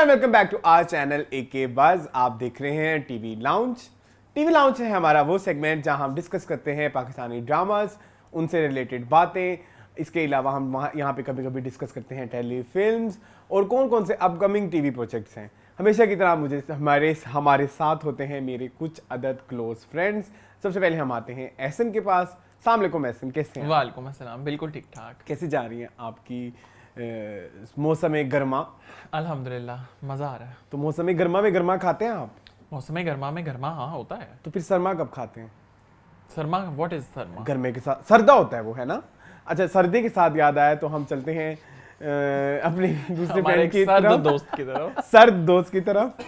And welcome back to our channel AK buzz. आप देख रहे हैं टीवी लाउंज। टीवी लाउंज है हमारा वो सेगमेंट जहां हम डिस्कस करते हैं पाकिस्तानी ड्रामास, उनसे रिलेटेड बातें। इसके अलावा हम यहाँ पे कभी कभी डिस्कस करते हैं टेली फिल्म्स और कौन कौन से अपकमिंग टीवी प्रोजेक्ट्स हैं। हमेशा की तरह मुझे हमारे साथ होते हैं मेरे कुछ अदद क्लोज फ्रेंड्स। सबसे पहले हम आते हैं एहसन के पास। अस्सलाम वालेकुम एहसन, कैसे हैं? वालेकुम अस्सलाम, बिल्कुल ठीक ठाक। कैसे जा रही हैं आपकी मौसम गर्मा? अल्हम्दुलिल्लाह मज़ा आ रहा है। तो मौसम गर्मा में गर्मा खाते हैं आप? मौसम गर्मा में गर्मा हाँ होता है। तो फिर सरमा कब खाते हैं? सरमा व्हाट इज सरमा? गर्मे के साथ सर्दा होता है वो, है ना? अच्छा, सर्दी के साथ याद आया तो हम चलते हैं अपनी दूसरे फ्रेंड की तरफ, सर्द दोस्त की तरफ,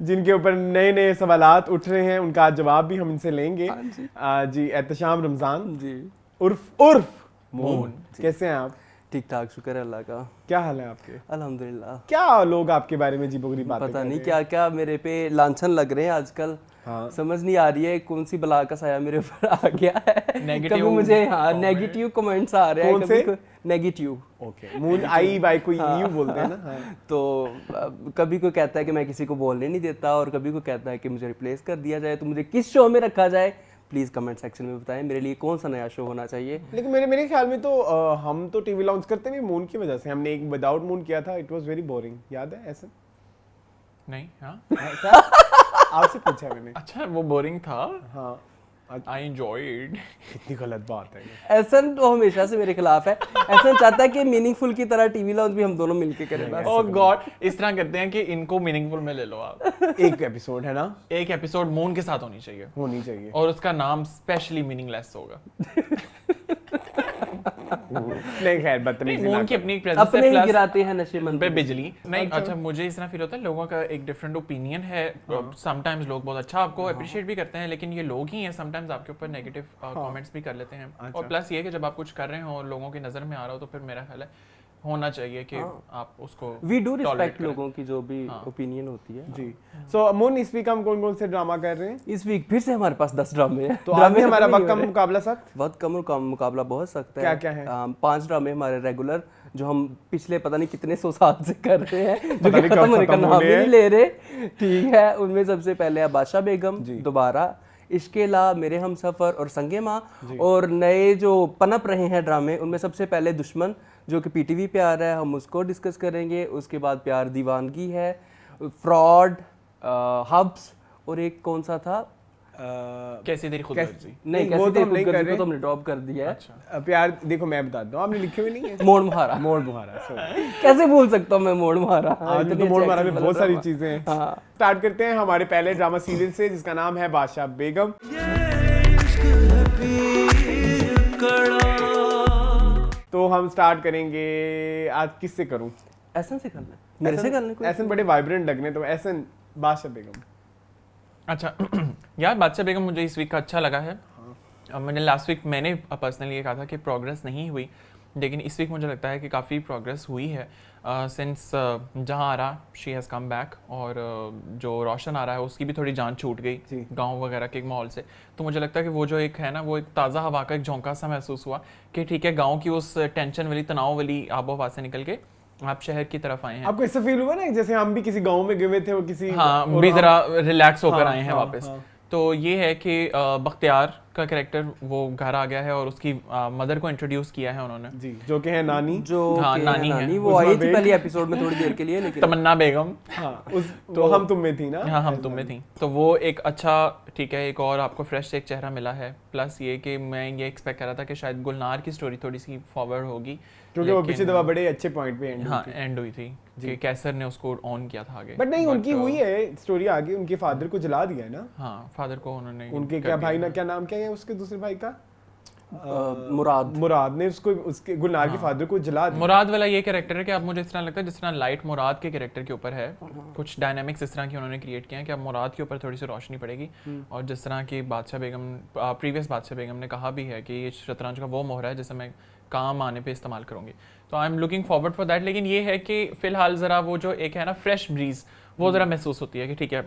जिनके ऊपर नए नए सवालात उठ रहे हैं। उनका जवाब भी हम इनसे लेंगे। जी एहतशाम रमजान जी उर्फ मून, कैसे हैं आप? ठीक ठाक, शुक्र है अल्लाह का। क्या हाल है आपके? अल्हम्दुलिल्लाह। क्या लोग आपके बारे में जीबोगरी बातें पता नहीं क्या क्या मेरे पे लांछन लग रहे हैं आजकल। हाँ। समझ नहीं आ रही है कौन सी बला का साया मेरे ऊपर आ गया है। कभी मुझे नेगेटिव कमेंट्स आ रहे हैं, कभी negative. Okay, moon I by कोई यू बोलते हैं ना। तो कभी कोई कहता है कि मैं किसी को बोलने नहीं देता और कभी कोई कहता है कि मुझे रिप्लेस कर दिया जाए। तो मुझे किस शो में रखा जाए प्लीज कमेंट सेक्शन में बताएं, मेरे लिए कौन सा नया शो होना चाहिए। लेकिन मेरे ख्याल में तो हम तो टीवी लॉन्च करते भी मून की वजह से। हमने एक विदाउट मून किया था, इट वाज वेरी बोरिंग, याद है ऐसा? नहीं। हाँ आपसे पूछा मैंने। अच्छा, वो बोरिंग था? हाँ, आई एंजॉयड। कितनी गलत बात है। एहसन तो हमेशा से मेरे खिलाफ है। एहसन चाहता है कि मीनिंगफुल की तरह टीवी लॉन्च भी हम दोनों मिलके करें। ओह गॉड, इस तरह करते हैं कि इनको मीनिंगफुल में ले लो आप। एक एपिसोड है ना, एक एपिसोड मून के साथ होनी चाहिए और उसका नाम स्पेशली मीनिंगलेस होगा। नहीं खैर, बदतमीजी मून की अपनी प्रेजेंस अपने ही गिराते हैं नशे मन पे बिजली। नहीं अच्छा, मुझे इस तरह फील होता है लोगों का एक डिफरेंट ओपिनियन है। समटाइम्स लोग बहुत अच्छा आपको अप्रिशिएट भी करते हैं, लेकिन ये लोग ही हैं समटाइम्स आपके ऊपर नेगेटिव कमेंट्स भी कर लेते हैं। और प्लस ये कि जब आप कुछ कर रहे हो और लोगों की नजर में आ रहा हो तो फिर मेरा ख्याल है होना चाहिए कि आप उसको वी डू रिस्पेक्ट लोगों की जो भी ओपिनियन होती है। जी। सो मून, इस वीक हम कौन कौन से ड्रामा कर रहे हैं? इस वीक फिर से हमारे पास 10 ड्रामे हैं। तो आज हमारा वक्त कम मुकाबला सख्त। वक्त कम मुकाबला बहुत सख्त है। क्या क्या है? 5 ड्रामे हमारे रेगुलर जो हम पिछले पता नहीं कितने 100 साल से कर रहे हैं, जो कि खत्म होने का नाम ही नहीं ले रहे। ठीक है, उनमें सबसे पहले है बादशाह बेगम, दोबारा इश्केला, मेरे हम सफर और संगे माँ। और नए जो पनप रहे हैं ड्रामे, उनमें सबसे पहले दुश्मन जो कि पीटीवी पे आ रहा है, हम उसको डिस्कस करेंगे। उसके बाद प्यार दीवानगी है, फ्रॉड, हब्स और एक कौन सा था, कैसी तेरी खुदगर्जी। नहीं, कैसी तेरी खुदगर्जी को तो हमने ड्रॉप कर दिया है। अच्छा। प्यार देखो मैं बताता हूँ, आपने लिखे हुए नहीं है। मोड़ मुहारा। मोड़ मुहारा, कैसे भूल सकता हूँ मैं मोड़ मुहारा। आज तो मोड़ मुहारा में बहुत सारी चीजें हैं। स्टार्ट करते हैं हमारे पहले ड्रामा सीरियल से, जिसका नाम है बादशाह बेगम। तो हम स्टार्ट करेंगे, आज किससे करूं? एहसन से करना, मेरे से करना। एहसन बड़े वाइब्रेंट लगने, तो एहसन बादशाह बेगम। अच्छा यार, बादशाह बेगम मुझे इस वीक का अच्छा लगा है। मैंने लास्ट वीक मैंने पर्सनली ये कहा था कि प्रोग्रेस नहीं हुई, लेकिन इस वीक मुझे लगता है कि काफ़ी प्रोग्रेस हुई है। सिंस जहाँ आ रहा शी हैज़ कम बैक, और जो रोशन आ रहा है उसकी भी थोड़ी जान छूट गई गांव वगैरह के माहौल से। तो मुझे लगता है कि वो जो एक है ना, वो एक ताज़ा हवा का एक झोंका सा महसूस हुआ कि ठीक है, गांव की उस टेंशन वाली तनाव वाली आबो हवा से निकल के आप शहर की तरफ आए हैं। आपको ऐसा फील हुआ ना जैसे हम भी किसी गांव में गए थे, वो किसी भी जरा रिलैक्स होकर आए हैं वापस। तो ये है कि बख्तियार का कैरेक्टर वो घर आ गया है और उसकी मदर को इंट्रोड्यूस किया है उन्होंने जी, जो कि है नानी। नानी है, वो आई थी पहले एपिसोड में थोड़ी देर के लिए, लेकिन तमन्ना बेगम। तो हम तुम में थी ना। हाँ, हम तुम में थी। तो वो एक अच्छा, ठीक है, एक और आपको फ्रेश एक चेहरा मिला है। प्लस ये कि मैं ये एक्सपेक्ट कर रहा था कि शायद गुलनार की स्टोरी थोड़ी सी फॉरवर्ड होगी, क्योंकि वो पिछली दफा बड़े अच्छे पॉइंट पे एंड हुई थी कि कैसर ने उसको ऑन किया था आगे। बट नहीं, उनकी हुई है स्टोरी आगे। उनके फादर को जला दिया है ना। हाँ, फादर को उन्होंने, उनके क्या भाई ना, क्या नाम क्या है उसके दूसरे भाई का, मुराद ने उसको, उसके गुलनार के फादर को जला दिया। मुराद वाला ये कैरेक्टर है कि अब मुझे इस तरह लगता है जिस तरह लाइट मुराद के कैरेक्टर के ऊपर है, कुछ डायनामिक्स इस तरह की उन्होंने क्रिएट किए हैं कि अब मुराद के ऊपर थोड़ी सी रोशनी पड़ेगी। और जिस तरह की बादशाह बेगम, प्रीवियस बादशाह बेगम ने कहा भी है कि ये शतरंज का वो मोहरा है जिसे मैं काम आने पे इस्तेमाल करूंगी। तो I am looking forward for that. लेकिन ये है कि फिलहाल ज़रा वो जो एक है ना फ्रेश ब्रीज, वो ज़रा महसूस होती है कि ठीक है,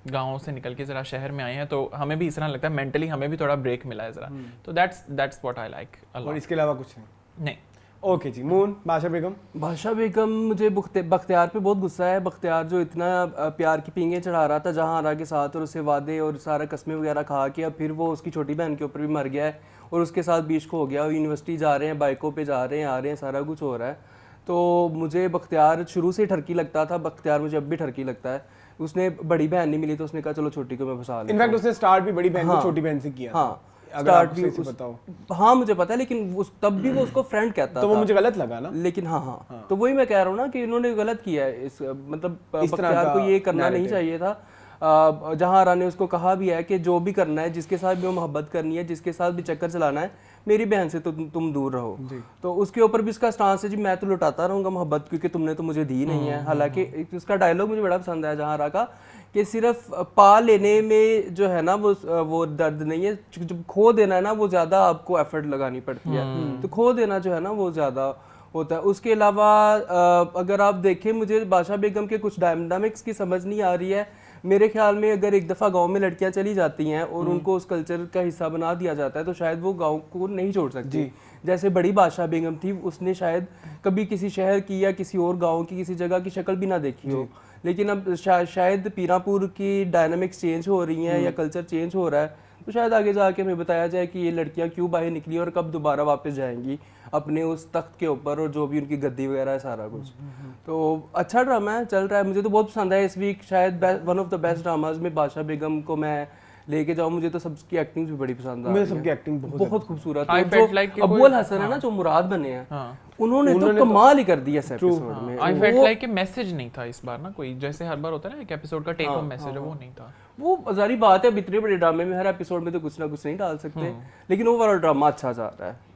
गाँव से निकल के ज़रा शहर में आए हैं, तो हमें भी इस तरह लगता है मेंटली हमें भी थोड़ा ब्रेक मिला है ज़रा। तो दैट्स व्हाट आई लाइक। और इसके अलावा कुछ नहीं। ओके जी, मून, बादशाह बेगम। बादशाह बेगम, मुझे बख्तियार पे बहुत गुस्सा है। बख्तियार जो इतना प्यार की पींगे चढ़ा रहा था जहां आरा के साथ, और उससे वादे और सारा कस्में वगैरह खा के, अब फिर वो उसकी छोटी बहन के ऊपर भी मर गया है और उसके साथ बीच को हो गया। यूनिवर्सिटी जा रहे हैं, बाइकों पे जा रहे हैं, आ रहे हैं, सारा कुछ हो रहा है। तो मुझे बख्तियार शुरू से ठरकी लगता था, बख्तियार मुझे अब भी ठरकी लगता है। उसने बड़ी बहन नहीं मिली तो उसने कहा चलो छोटी को मैं फंसा लेता हूं। इनफैक्ट उसने स्टार्ट भी बड़ी बहन को छोटी बहन से किया। हाँ, अगर आप सही से बताओ। हाँ मुझे पता है, लेकिन तब भी वो उसको फ्रेंड कहता तो वो था। मुझे गलत लगा ना। लेकिन हाँ, तो वही मैं कह रहा हूँ ना कि इन्होंने गलत किया है। मतलब इस तरह बख्तियार का को ये करना नहीं narrative। चाहिए था। जहां आरा ने उसको कहा भी है कि जो भी करना है, जिसके साथ भी मोहब्बत करनी है, जिसके साथ भी चक्कर चलाना है, मेरी बहन से तो तुम दूर रहो। तो उसके ऊपर भी इसका स्टांस है जी, मैं तो लुटाता रहूंगा मोहब्बत क्योंकि तुमने तो मुझे दी नहीं है। हालांकि उसका डायलॉग मुझे बड़ा पसंद आया जहां आरा का, कि सिर्फ पा लेने में जो है ना वो दर्द नहीं है, जब खो देना है ना वो ज्यादा आपको एफर्ट लगानी पड़ती है। तो खो देना जो है ना वो ज्यादा होता है। उसके अलावा अगर आप देखें, मुझे बादशाह बेगम के कुछ डायनामिक्स की समझ नहीं आ रही है। मेरे ख्याल में अगर एक दफ़ा गांव में लड़कियां चली जाती हैं और उनको उस कल्चर का हिस्सा बना दिया जाता है तो शायद वो गांव को नहीं छोड़ सकती। जैसे बड़ी बादशाह बेगम थी, उसने शायद कभी किसी शहर की या किसी और गांव की किसी जगह की शक्ल भी ना देखी हो, लेकिन अब शायद पीरापुर की डायनामिक्स चेंज हो रही हैं या कल्चर चेंज हो रहा है, तो शायद आगे जाके हमें बताया जाए कि ये लड़कियां क्यों बाहर निकली और कब दोबारा वापस जाएंगी अपने उस तख्त के ऊपर, और जो भी उनकी गद्दी वगैरह है सारा कुछ। तो अच्छा ड्रामा है, चल रहा है, मुझे तो बहुत पसंद है। इस वीक शायद one of the best dramas में बादशाह बेगम को मैं लेके जाऊं। मुझे तो सबकी एक्टिंग भी बड़ी पसंद आई। मुझे सबकी एक्टिंग बहुत खूबसूरत I है। felt जो like कि अब्बुल हसन है ना, जो मुराद बने हैं, उन्होंने तो कमाल ही कर दिया इस एपिसोड में। आई फेल्ट लाइक कि मैसेज नहीं था इस बार ना कोई, जैसे हर बार होता है ना एक एपिसोड का टेक होम मैसेज है, वो नहीं था। वो जारी बात है, अब इतने बड़े ड्रामे में हर एपिसोड में तो कुछ ना कुछ नहीं डाल सकते, लेकिन ओवरऑल ड्रामा अच्छा जा रहा है।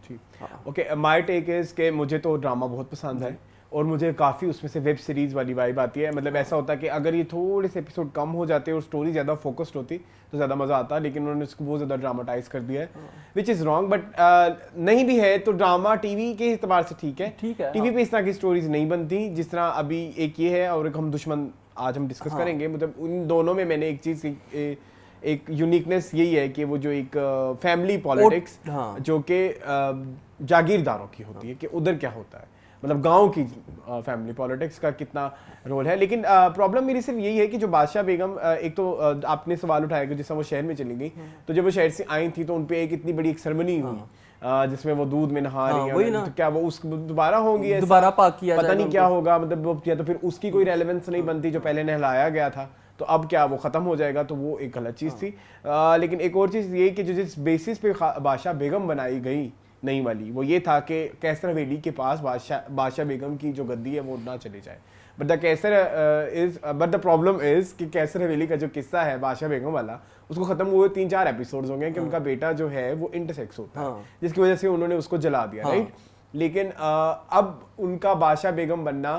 ओके, माय टेक इज के मुझे तो ड्रामा बहुत पसंद है और मुझे काफ़ी उसमें से वेब सीरीज वाली वाइब आती है। मतलब ऐसा होता है कि अगर ये थोड़े से एपिसोड कम हो जाते और स्टोरी ज़्यादा फोकस्ड होती तो ज़्यादा मज़ा आता, लेकिन उन्होंने इसको बहुत ज़्यादा ड्रामाटाइज कर दिया है, विच इज़ रॉन्ग। बट नहीं भी है तो ड्रामा टीवी के एतबार से ठीक है। टीवी पे इस तरह की स्टोरीज नहीं बनती जिस तरह अभी एक ये है और एक हम दुश्मन आज हम डिस्कस करेंगे। मतलब उन दोनों में मैंने एक चीज़ एक यूनिकनेस यही है कि वो जो एक फैमिली पॉलिटिक्स जो कि जागीरदारों की होती है कि उधर क्या होता है, मतलब गांव की फैमिली पॉलिटिक्स का कितना रोल है। लेकिन प्रॉब्लम मेरी सिर्फ यही है कि जो बादशाह बेगम, एक तो आपने सवाल उठाया कि जिससे वो शहर में चली गई, तो जब वो शहर से आई थी तो उन पे एक इतनी बड़ी एक सेरेमनी हुई जिसमें वो दूध में नहा रही है, तो क्या वो उस दोबारा होंगी, दोबारा पाक किया पता नहीं क्या होगा, मतलब या तो फिर उसकी कोई रेलेवेंस नहीं बनती जो पहले नहलाया गया था, तो अब क्या वो खत्म हो जाएगा, तो वो एक गलत चीज़ थी। लेकिन एक और चीज़ ये कि जो जिस बेसिस पे बादशाह बेगम बनाई गई नई वाली, वो ये था कि कैसर हवेली के पास बादशाह बेगम की जो गद्दी है वो ना चली जाए। बट द प्रॉब्लम इज कि कैसर हवेली का जो किस्सा है बादशाह बेगम वाला, उसको खत्म हुए 3-4 एपिसोड्स हो गए कि उनका बेटा जो है वो इंटरसेक्स होता है, जिसकी वजह से उन्होंने उसको जला दिया, राइट। लेकिन अब उनका बादशाह बेगम बनना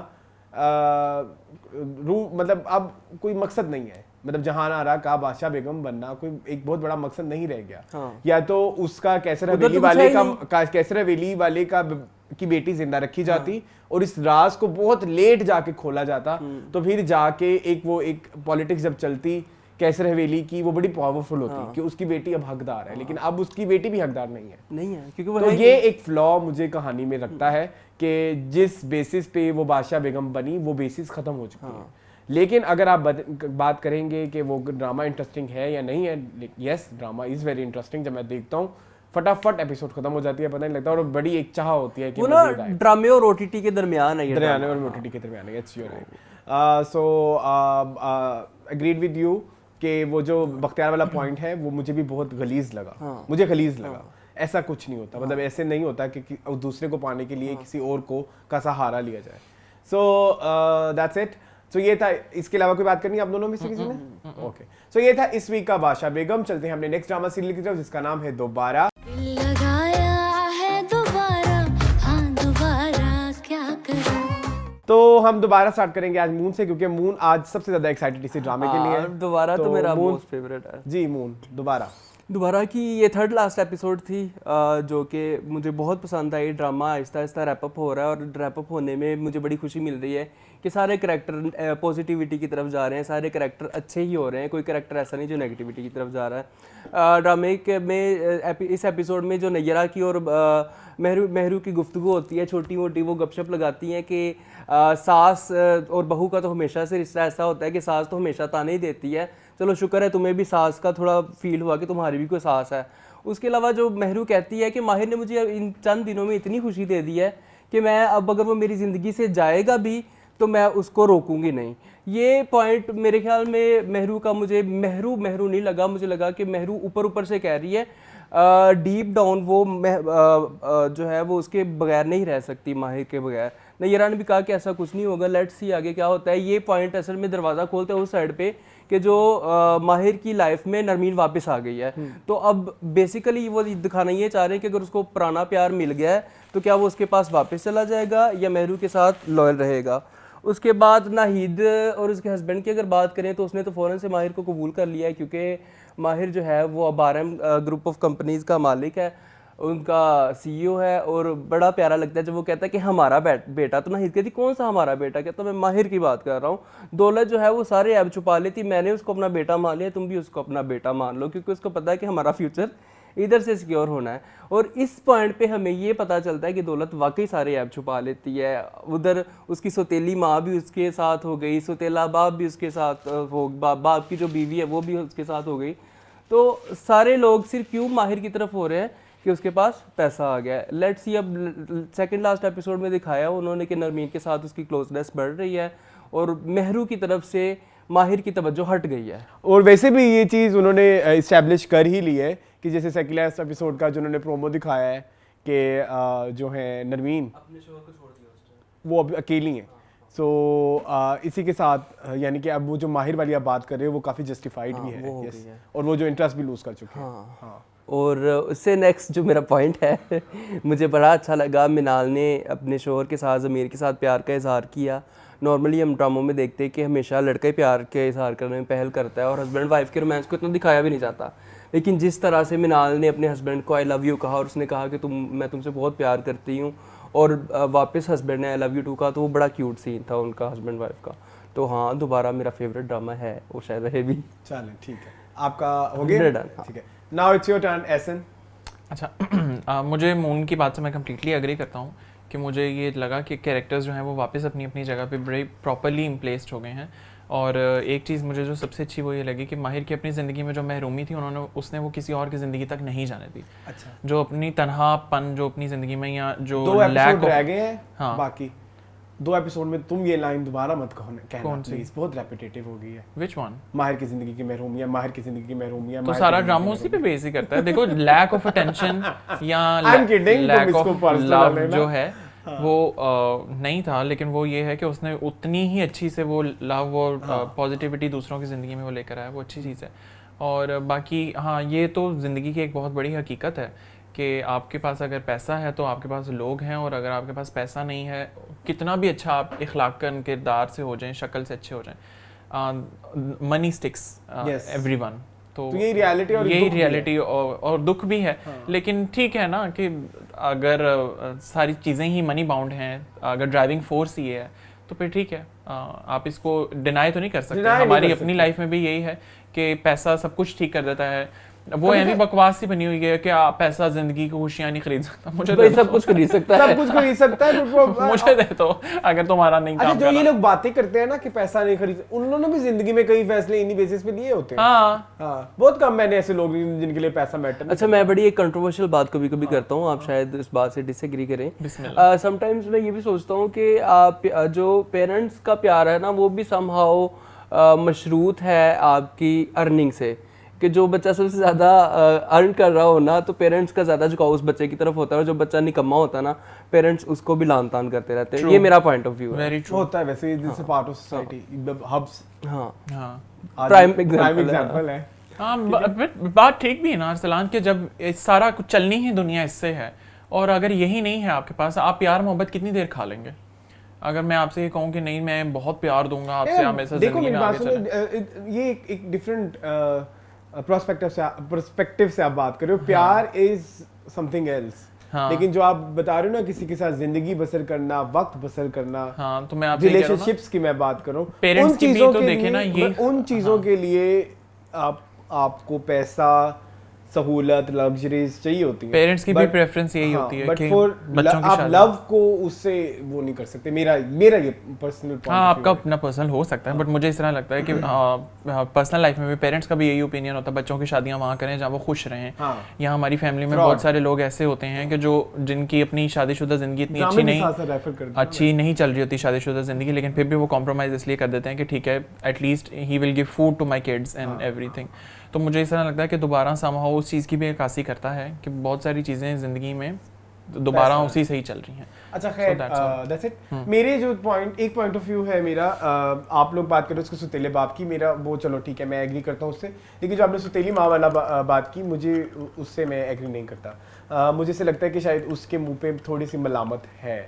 मतलब अब कोई मकसद नहीं है, मतलब जहान आरा का बादशाह बेगम बनना कोई एक बहुत बड़ा मकसद नहीं रह गया। या तो उसका कैसर हवेली वाले का की बेटी जिंदा रखी जाती और इस राज को बहुत लेट जाके खोला जाता, तो फिर जाके एक पॉलिटिक्स जब चलती कैसर हवेली की, वो बड़ी पावरफुल होती कि उसकी बेटी अब हकदार है, लेकिन अब उसकी बेटी भी हकदार नहीं है क्योंकि वो तो ये एक फ्लॉ मुझे कहानी में लगता है कि जिस बेसिस पे वो बादशाह बेगम बनी वो बेसिस खत्म हो चुकी है। लेकिन अगर आप बात करेंगे कि वो ड्रामा इंटरेस्टिंग है या नहीं है, yes drama is very interesting. जब मैं देखता हूँ फटाफट एपिसोड खत्म हो जाती है, पता नहीं लगता, और बड़ी एक चाह होती है कि वो ना ड्रामे और ओटीटी के दरमियान है, और ओटीटी के दरमियान है। It's your right. So agreed with you कि वो जो बख्तियार वाला पॉइंट है वो मुझे भी बहुत गलीज लगा। मुझे गलीज लगा। ऐसा कुछ नहीं होता, मतलब ऐसे नहीं होता कि दूसरे को पाने के लिए किसी और को का सहारा लिया जाए। So that's it. सो ये था, इसके अलावा कोई बात करनी है आप दोनों में से किसी ने? ओके, सो ये था इस वीक का बादशाह बेगम। चलते हैं अपने नेक्स्ट ड्रामा सीरियल की तरफ जिसका नाम है दोबारा। तो हम दोबारा स्टार्ट करेंगे आज मून से, क्योंकि मून आज सबसे ज्यादा एक्साइटेड इसी ड्रामे के लिए है। दोबारा तो मेरा मोस्ट फेवरेट है जी, मून दोबारा। दोबारा की ये थर्ड लास्ट एपिसोड थी जो कि मुझे बहुत पसंद आई। ड्रामा आहिस्ता आहिस्ता रैपअप हो रहा है और रैपअप होने में मुझे बड़ी खुशी मिल रही है कि सारे करैक्टर पॉजिटिविटी की तरफ जा रहे हैं, सारे करैक्टर अच्छे ही हो रहे हैं, कोई करैक्टर ऐसा नहीं जो नेगेटिविटी की तरफ जा रहा है। ड्रामे के में इस एपिसोड में जो नैयरा की और महरू की गुफ्तगू होती है, छोटी मोटी वो गपशप लगाती हैं कि सास और बहू का तो हमेशा से रिश्ता ऐसा होता है कि सास तो हमेशा ताने ही देती है, चलो शुक्र है तुम्हें भी सास का थोड़ा फील हुआ कि तुम्हारी भी कोई सास है। उसके अलावा जो महरू कहती है कि माहिर ने मुझे इन चंद दिनों में इतनी खुशी दे दी है कि मैं अब अगर वो मेरी ज़िंदगी से जाएगा भी तो मैं उसको रोकूंगी नहीं। ये पॉइंट मेरे ख्याल में महरू का मुझे महरू नहीं लगा, मुझे लगा कि महरू ऊपर ऊपर से कह रही है, डीप डाउन वो जो है वो उसके बगैर नहीं रह सकती, माहिर के बगैर। नैयरा ने भी कहा कि ऐसा कुछ नहीं होगा, लेट्स सी आगे क्या होता है। ये पॉइंट असल में दरवाज़ा खोलते हैं उस साइड पे कि जो माहिर की लाइफ में नरमीन वापस आ गई है। तो अब बेसिकली वो दिखाना ये चाह रहे हैं कि अगर उसको पुराना प्यार मिल गया है तो क्या वो उसके पास वापस चला जाएगा या महरू के साथ लॉयल रहेगा। उसके बाद नाहिद और उसके हस्बैंड की अगर बात करें तो उसने तो फ़ौरन से माहिर को कबूल कर लिया है, क्योंकि माहिर जो है वो अब RM ग्रुप ऑफ कंपनीज़ का मालिक है, उनका CEO है। और बड़ा प्यारा लगता है जब वो कहता है कि हमारा बेटा। तो नाहिद कहती कौन सा हमारा बेटा, कहता मैं माहिर की बात कर रहा हूँ। दौलत जो है वो सारे ऐब छुपा लेती, मैंने उसको अपना बेटा मान लिया, तुम भी उसको अपना बेटा मान लो, क्योंकि उसको पता है कि हमारा फ्यूचर इधर से सिक्योर होना है। और इस पॉइंट पे हमें ये पता चलता है कि दौलत वाकई सारे ऐब छुपा लेती है। उधर उसकी सौतेली माँ भी उसके साथ हो गई, सौतेला बाप भी उसके साथ हो, बाप की जो बीवी है वो भी उसके साथ हो गई। तो सारे लोग सिर्फ क्यों माहिर की तरफ हो रहे हैं कि उसके पास पैसा आ गया है। लेट्स सी अब सेकंड लास्ट एपिसोड में दिखाया उन्होंने कि नरमीन के साथ उसकी क्लोजनेस बढ़ रही है और महरू की तरफ से माहिर की तवज्जो हट गई है। और वैसे भी ये चीज़ उन्होंने इस्टेब्लिश कर ही ली है कि जैसे सेकंड लास्ट एपिसोड का जो उन्होंने प्रोमो दिखाया है कि जो है नरमीन अपने शोहर को छोड़ दिया वो अब अकेली हैं। सो इसी के साथ यानी कि अब वो जो माहिर वाली आप बात कर रहे हो वो काफ़ी जस्टिफाइड भी है, yes. और वो जो इंटरेस्ट भी लूज कर चुके हैं। हाँ। और उससे नेक्स्ट जो मेरा पॉइंट है मुझे बड़ा अच्छा लगा, मिनाल ने अपने शोहर के साथ ज़मीर के साथ प्यार का इजहार किया। नॉर्मली हम ड्रामों में देखते हैं कि हमेशा लड़का ही प्यार के इजहार करने में पहल करता है और हस्बैंड वाइफ के रोमांस को इतना दिखाया भी नहीं जाता। लेकिन जिस तरह से मिनाल ने अपने हस्बैंड को आई लव यू कहा और उसने कहा कि मैं तुमसे बहुत प्यार करती हूँ, और वापस हस्बैंड ने आई लव यू टू कहा, तो वो बड़ा क्यूट सीन था उनका हस्बैंड वाइफ का। तो हाँ, दोबारा मेरा फेवरेट ड्रामा है, वो शायद रहे भी। चलें ठीक है, आपका हो गया? ठीक है, now it's your turn Ehsan. अच्छा मुझे मून की बात से मैं कम्प्लीटली एग्री करता हूँ कि मुझे ये लगा कि कैरेक्टर्स जो हैं वो वापस अपनी अपनी जगह पे बड़े प्रॉपरली इम्प्लेस्ड हो गए हैं। और एक चीज़ मुझे जो सबसे अच्छी वो ये लगी कि माहिर की अपनी ज़िंदगी में जो महरूमी थी उसने वो किसी और की ज़िंदगी तक नहीं जाने दी। अच्छा, जो अपनी तन्हापन जो अपनी ज़िंदगी में या जो 2 एपिसोड रह गए हैं। हाँ, बाकी 2 एपिसोड में तुम ये लाइन दोबारा मत कहना प्लीज, बहुत रेपिटेटिव हो गई है। Which one? माहिर की जिंदगी की महरूमियां, माहिर की जिंदगी की महरूमियां। तो सारा ड्रामा उसी पे बेस ही करता है। देखो लैक ऑफ अटेंशन या लैक ऑफ लव जो है वो नहीं था, लेकिन वो ये है कि उसने उतनी ही अच्छी से वो लव और पॉजिटिविटी दूसरों की ज़िंदगी में वो लेकर आया, वो अच्छी चीज़ है। और बाकी हाँ, ये तो ज़िंदगी की एक बहुत बड़ी हकीकत है कि आपके पास अगर पैसा है तो आपके पास लोग हैं, और अगर आपके पास पैसा नहीं है, कितना भी अच्छा आप इखलाकन किरदार से हो जाएं, शक्ल से अच्छे हो जाएं, मनी स्टिक्स एवरीवन। तो यही रियलिटी और दुख भी है। हाँ। लेकिन ठीक है ना कि अगर सारी चीज़ें ही मनी बाउंड हैं, अगर ड्राइविंग फोर्स ही है तो फिर ठीक है, आप इसको डिनाई तो नहीं कर सकते। हमारी अपनी लाइफ में भी यही है कि पैसा सब कुछ ठीक कर देता है। वो ऐसी बकवास सी बनी हुई है कि पैसा जिंदगी की खुशियां नहीं खरीद सकता। मुझे तो सब कुछ खरीद सकता है, सब कुछ खरीद सकता है। मुझे दे दो अगर तुम्हारा नहीं काम। जो ये लोग बातें करते हैं ना कि पैसा नहीं खरीद, उन्होंने भी जिंदगी में कई फैसले इन्हीं बेसिस पे लिए होते हैं। हाँ, बहुत कम मैंने ऐसे लोग जिनके लिए पैसा मैटर। अच्छा, मैं बड़ी एक कंट्रोवर्शियल बात कभी कभी करता हूँ, आप शायद इस बात से डिसएग्री करें। समटाइम्स मैं ये भी सोचता हूँ कि आप जो पेरेंट्स का प्यार है ना, वो भी समहाउ मशरूत है आपकी अर्निंग से, कि जो बच्चा सबसे ज़्यादा अर्न कर रहा हो ना, तो पेरेंट्स का ज़्यादा झुकाव उस बच्चे की तरफ होता है, और जो बच्चा निकम्मा होता है ना, पेरेंट्स उसको भी लान तान करते रहते हैं। ये मेरा पॉइंट ऑफ व्यू है। वेरी ट्रू होता है वैसे, this is part of society, hubs. हाँ हाँ, प्राइम एग्जांपल है। हाँ, बात ठीक भी है ना अरसलान, के जब सारा कुछ चलनी ही दुनिया इससे है, और अगर यही नहीं है आपके पास, आप प्यार मोहब्बत कितनी देर खा लेंगे? अगर मैं आपसे ये कहूँ कि नहीं मैं बहुत प्यार दूंगा आपसे, हमेशा जिंदगी में आगे चलें। ये एक डिफरेंट पर्सपेक्टिव से आप बात कर रहे हो, प्यार इज समथिंग एल्स। हाँ। लेकिन जो आप बता रहे हो ना, किसी के साथ जिंदगी बसर करना, वक्त बसर करना, हाँ, तो मैं आपसे रिलेशनशिप्स की मैं बात कर रहा हूँ, पेरेंट्स उन की भी चीजों तो के देखे ना, लिए, ये उन चीजों के लिए आपको पैसा, सहूलत, लग्जरीज चाहिए होती है। पेरेंट्स की भी प्रेफरेंस यही होती है बट कि फॉर बच्चों की आप शादी, लव को उससे वो नहीं कर सकते। मेरा ये पर्सनल पॉइंट। हाँ, आपका अपना पर्सनल हो सकता है, बट मुझे इस तरह लगता है कि पर्सनल लाइफ में भी पेरेंट्स का भी यही ओपिनियन होता है, बच्चों की शादियां वहाँ करें जहाँ वो खुश रहें। यहाँ हमारी फैमिली में बहुत सारे लोग ऐसे होते हैं कि जो जिनकी अपनी शादीशुदा जिंदगी इतनी अच्छी नहीं चल रही होती शादीशुदा जिंदगी, लेकिन फिर भी वो कॉम्प्रोमाइज इसलिए कर देते हैं कि ठीक है, at least he will give food to my kids and everything. तो मुझे इस तरह लगता है कि दोबारा समहाउ उस चीज़ की भी अक्कासी करता है कि बहुत सारी चीज़ें ज़िंदगी में दोबारा उसी से ही चल रही हैं। अच्छा, खैर, दैट्स इट। मेरे जो एक पॉइंट ऑफ व्यू है मेरा, आप लोग बात करो उसके सुतीले बाप की, मेरा वो चलो ठीक है, मैं एग्री करता हूँ उससे, लेकिन जो आपने सुतीली माँ वाला बात की, मुझे उससे मैं एग्री नहीं करता। मुझे से लगता है कि शायद उसके मुंह पे थोड़ी सी मलामत है,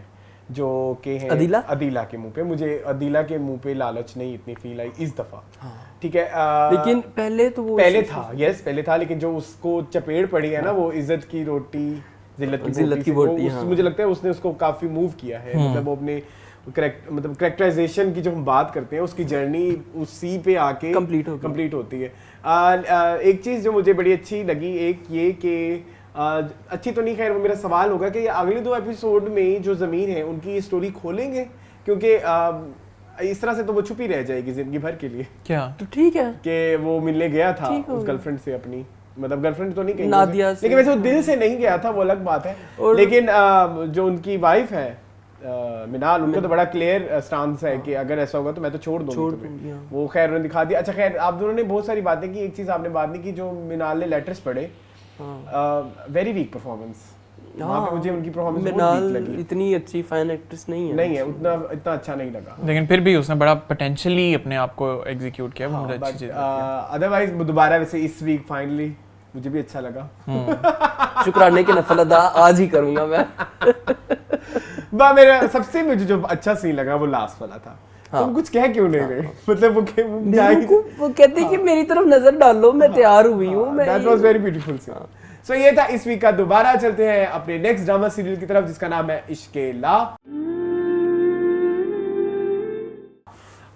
जो कि है अदीला के मुंह पे। मुझे अदीला के मुंह पे लालच नहीं इतनी फील आई इस दफा। ठीक है, लेकिन पहले तो वो पहले था, लेकिन जो उसको चपेड़ पड़ी है ना, वो इज्जत की रोटी जिल्लत की बोटी, मुझे लगता है उसने उसको काफी मूव किया है। मतलब वो अपने करेक्टराइजेशन की जो हम बात करते हैं, उसकी जर्नी उसी पे आके कंप्लीट होती है। एक चीज जो मुझे बड़ी अच्छी लगी, एक ये कि अच्छी तो नहीं, खैर वो मेरा सवाल होगा कि अगले 2 एपिसोड में जो ज़मीर है उनकी स्टोरी खोलेंगे, क्योंकि इस तरह से तो वो छुपी रह जाएगी जिंदगी भर के लिए। क्या तो ठीक है कि वो मिलने गया था उस गर्लफ्रेंड से, अपनी मतलब गर्लफ्रेंड तो नहीं कहीं नादिया से, लेकिन वैसे वो दिल से नहीं गया था, वो अलग बात है। लेकिन जो उनकी वाइफ है मिनाल, उनको तो बड़ा क्लियर स्टांस है कि अगर ऐसा होगा तो मैं तो छोड़ दूंगी। वो खैर उन्होंने दिखा दिया। अच्छा, खैर आप दोनों ने बहुत सारी बातें की, एक चीज आपने बात नहीं की, जो मिनाल ने लेटर्स पढ़े, वेरी वीक परफॉर्मेंस। वहाँ पे मुझे उनकी परफॉर्मेंस बहुत वीक लगी। इतनी अच्छी फाइन एक्ट्रेस नहीं है, इतना अच्छा नहीं लगा, लेकिन फिर भी उसने बड़ा पोटेंशियली अपने आप को एग्जीक्यूट किया, वो मुझे अच्छी चीज लगती है। अदरवाइज दोबारा वैसे इस वीक फाइनली मुझे भी अच्छा लगा। शुक्राने की नफल अदा आज ही करूंगा मैं। मेरा सबसे मुझे जो अच्छा सीन लगा वो लास्ट वाला था। तुम कुछ कह क्यों नहीं रहे? मतलब वो कहते कि मेरी तरफ नजर डालो, मैं तैयार हुई हूँ। That was very beautiful scene. So ये था इस वीक का। दोबारा चलते हैं अपने नेक्स्ट ड्रामा सीरियल की तरफ, जिसका नाम है इश्क़े ला।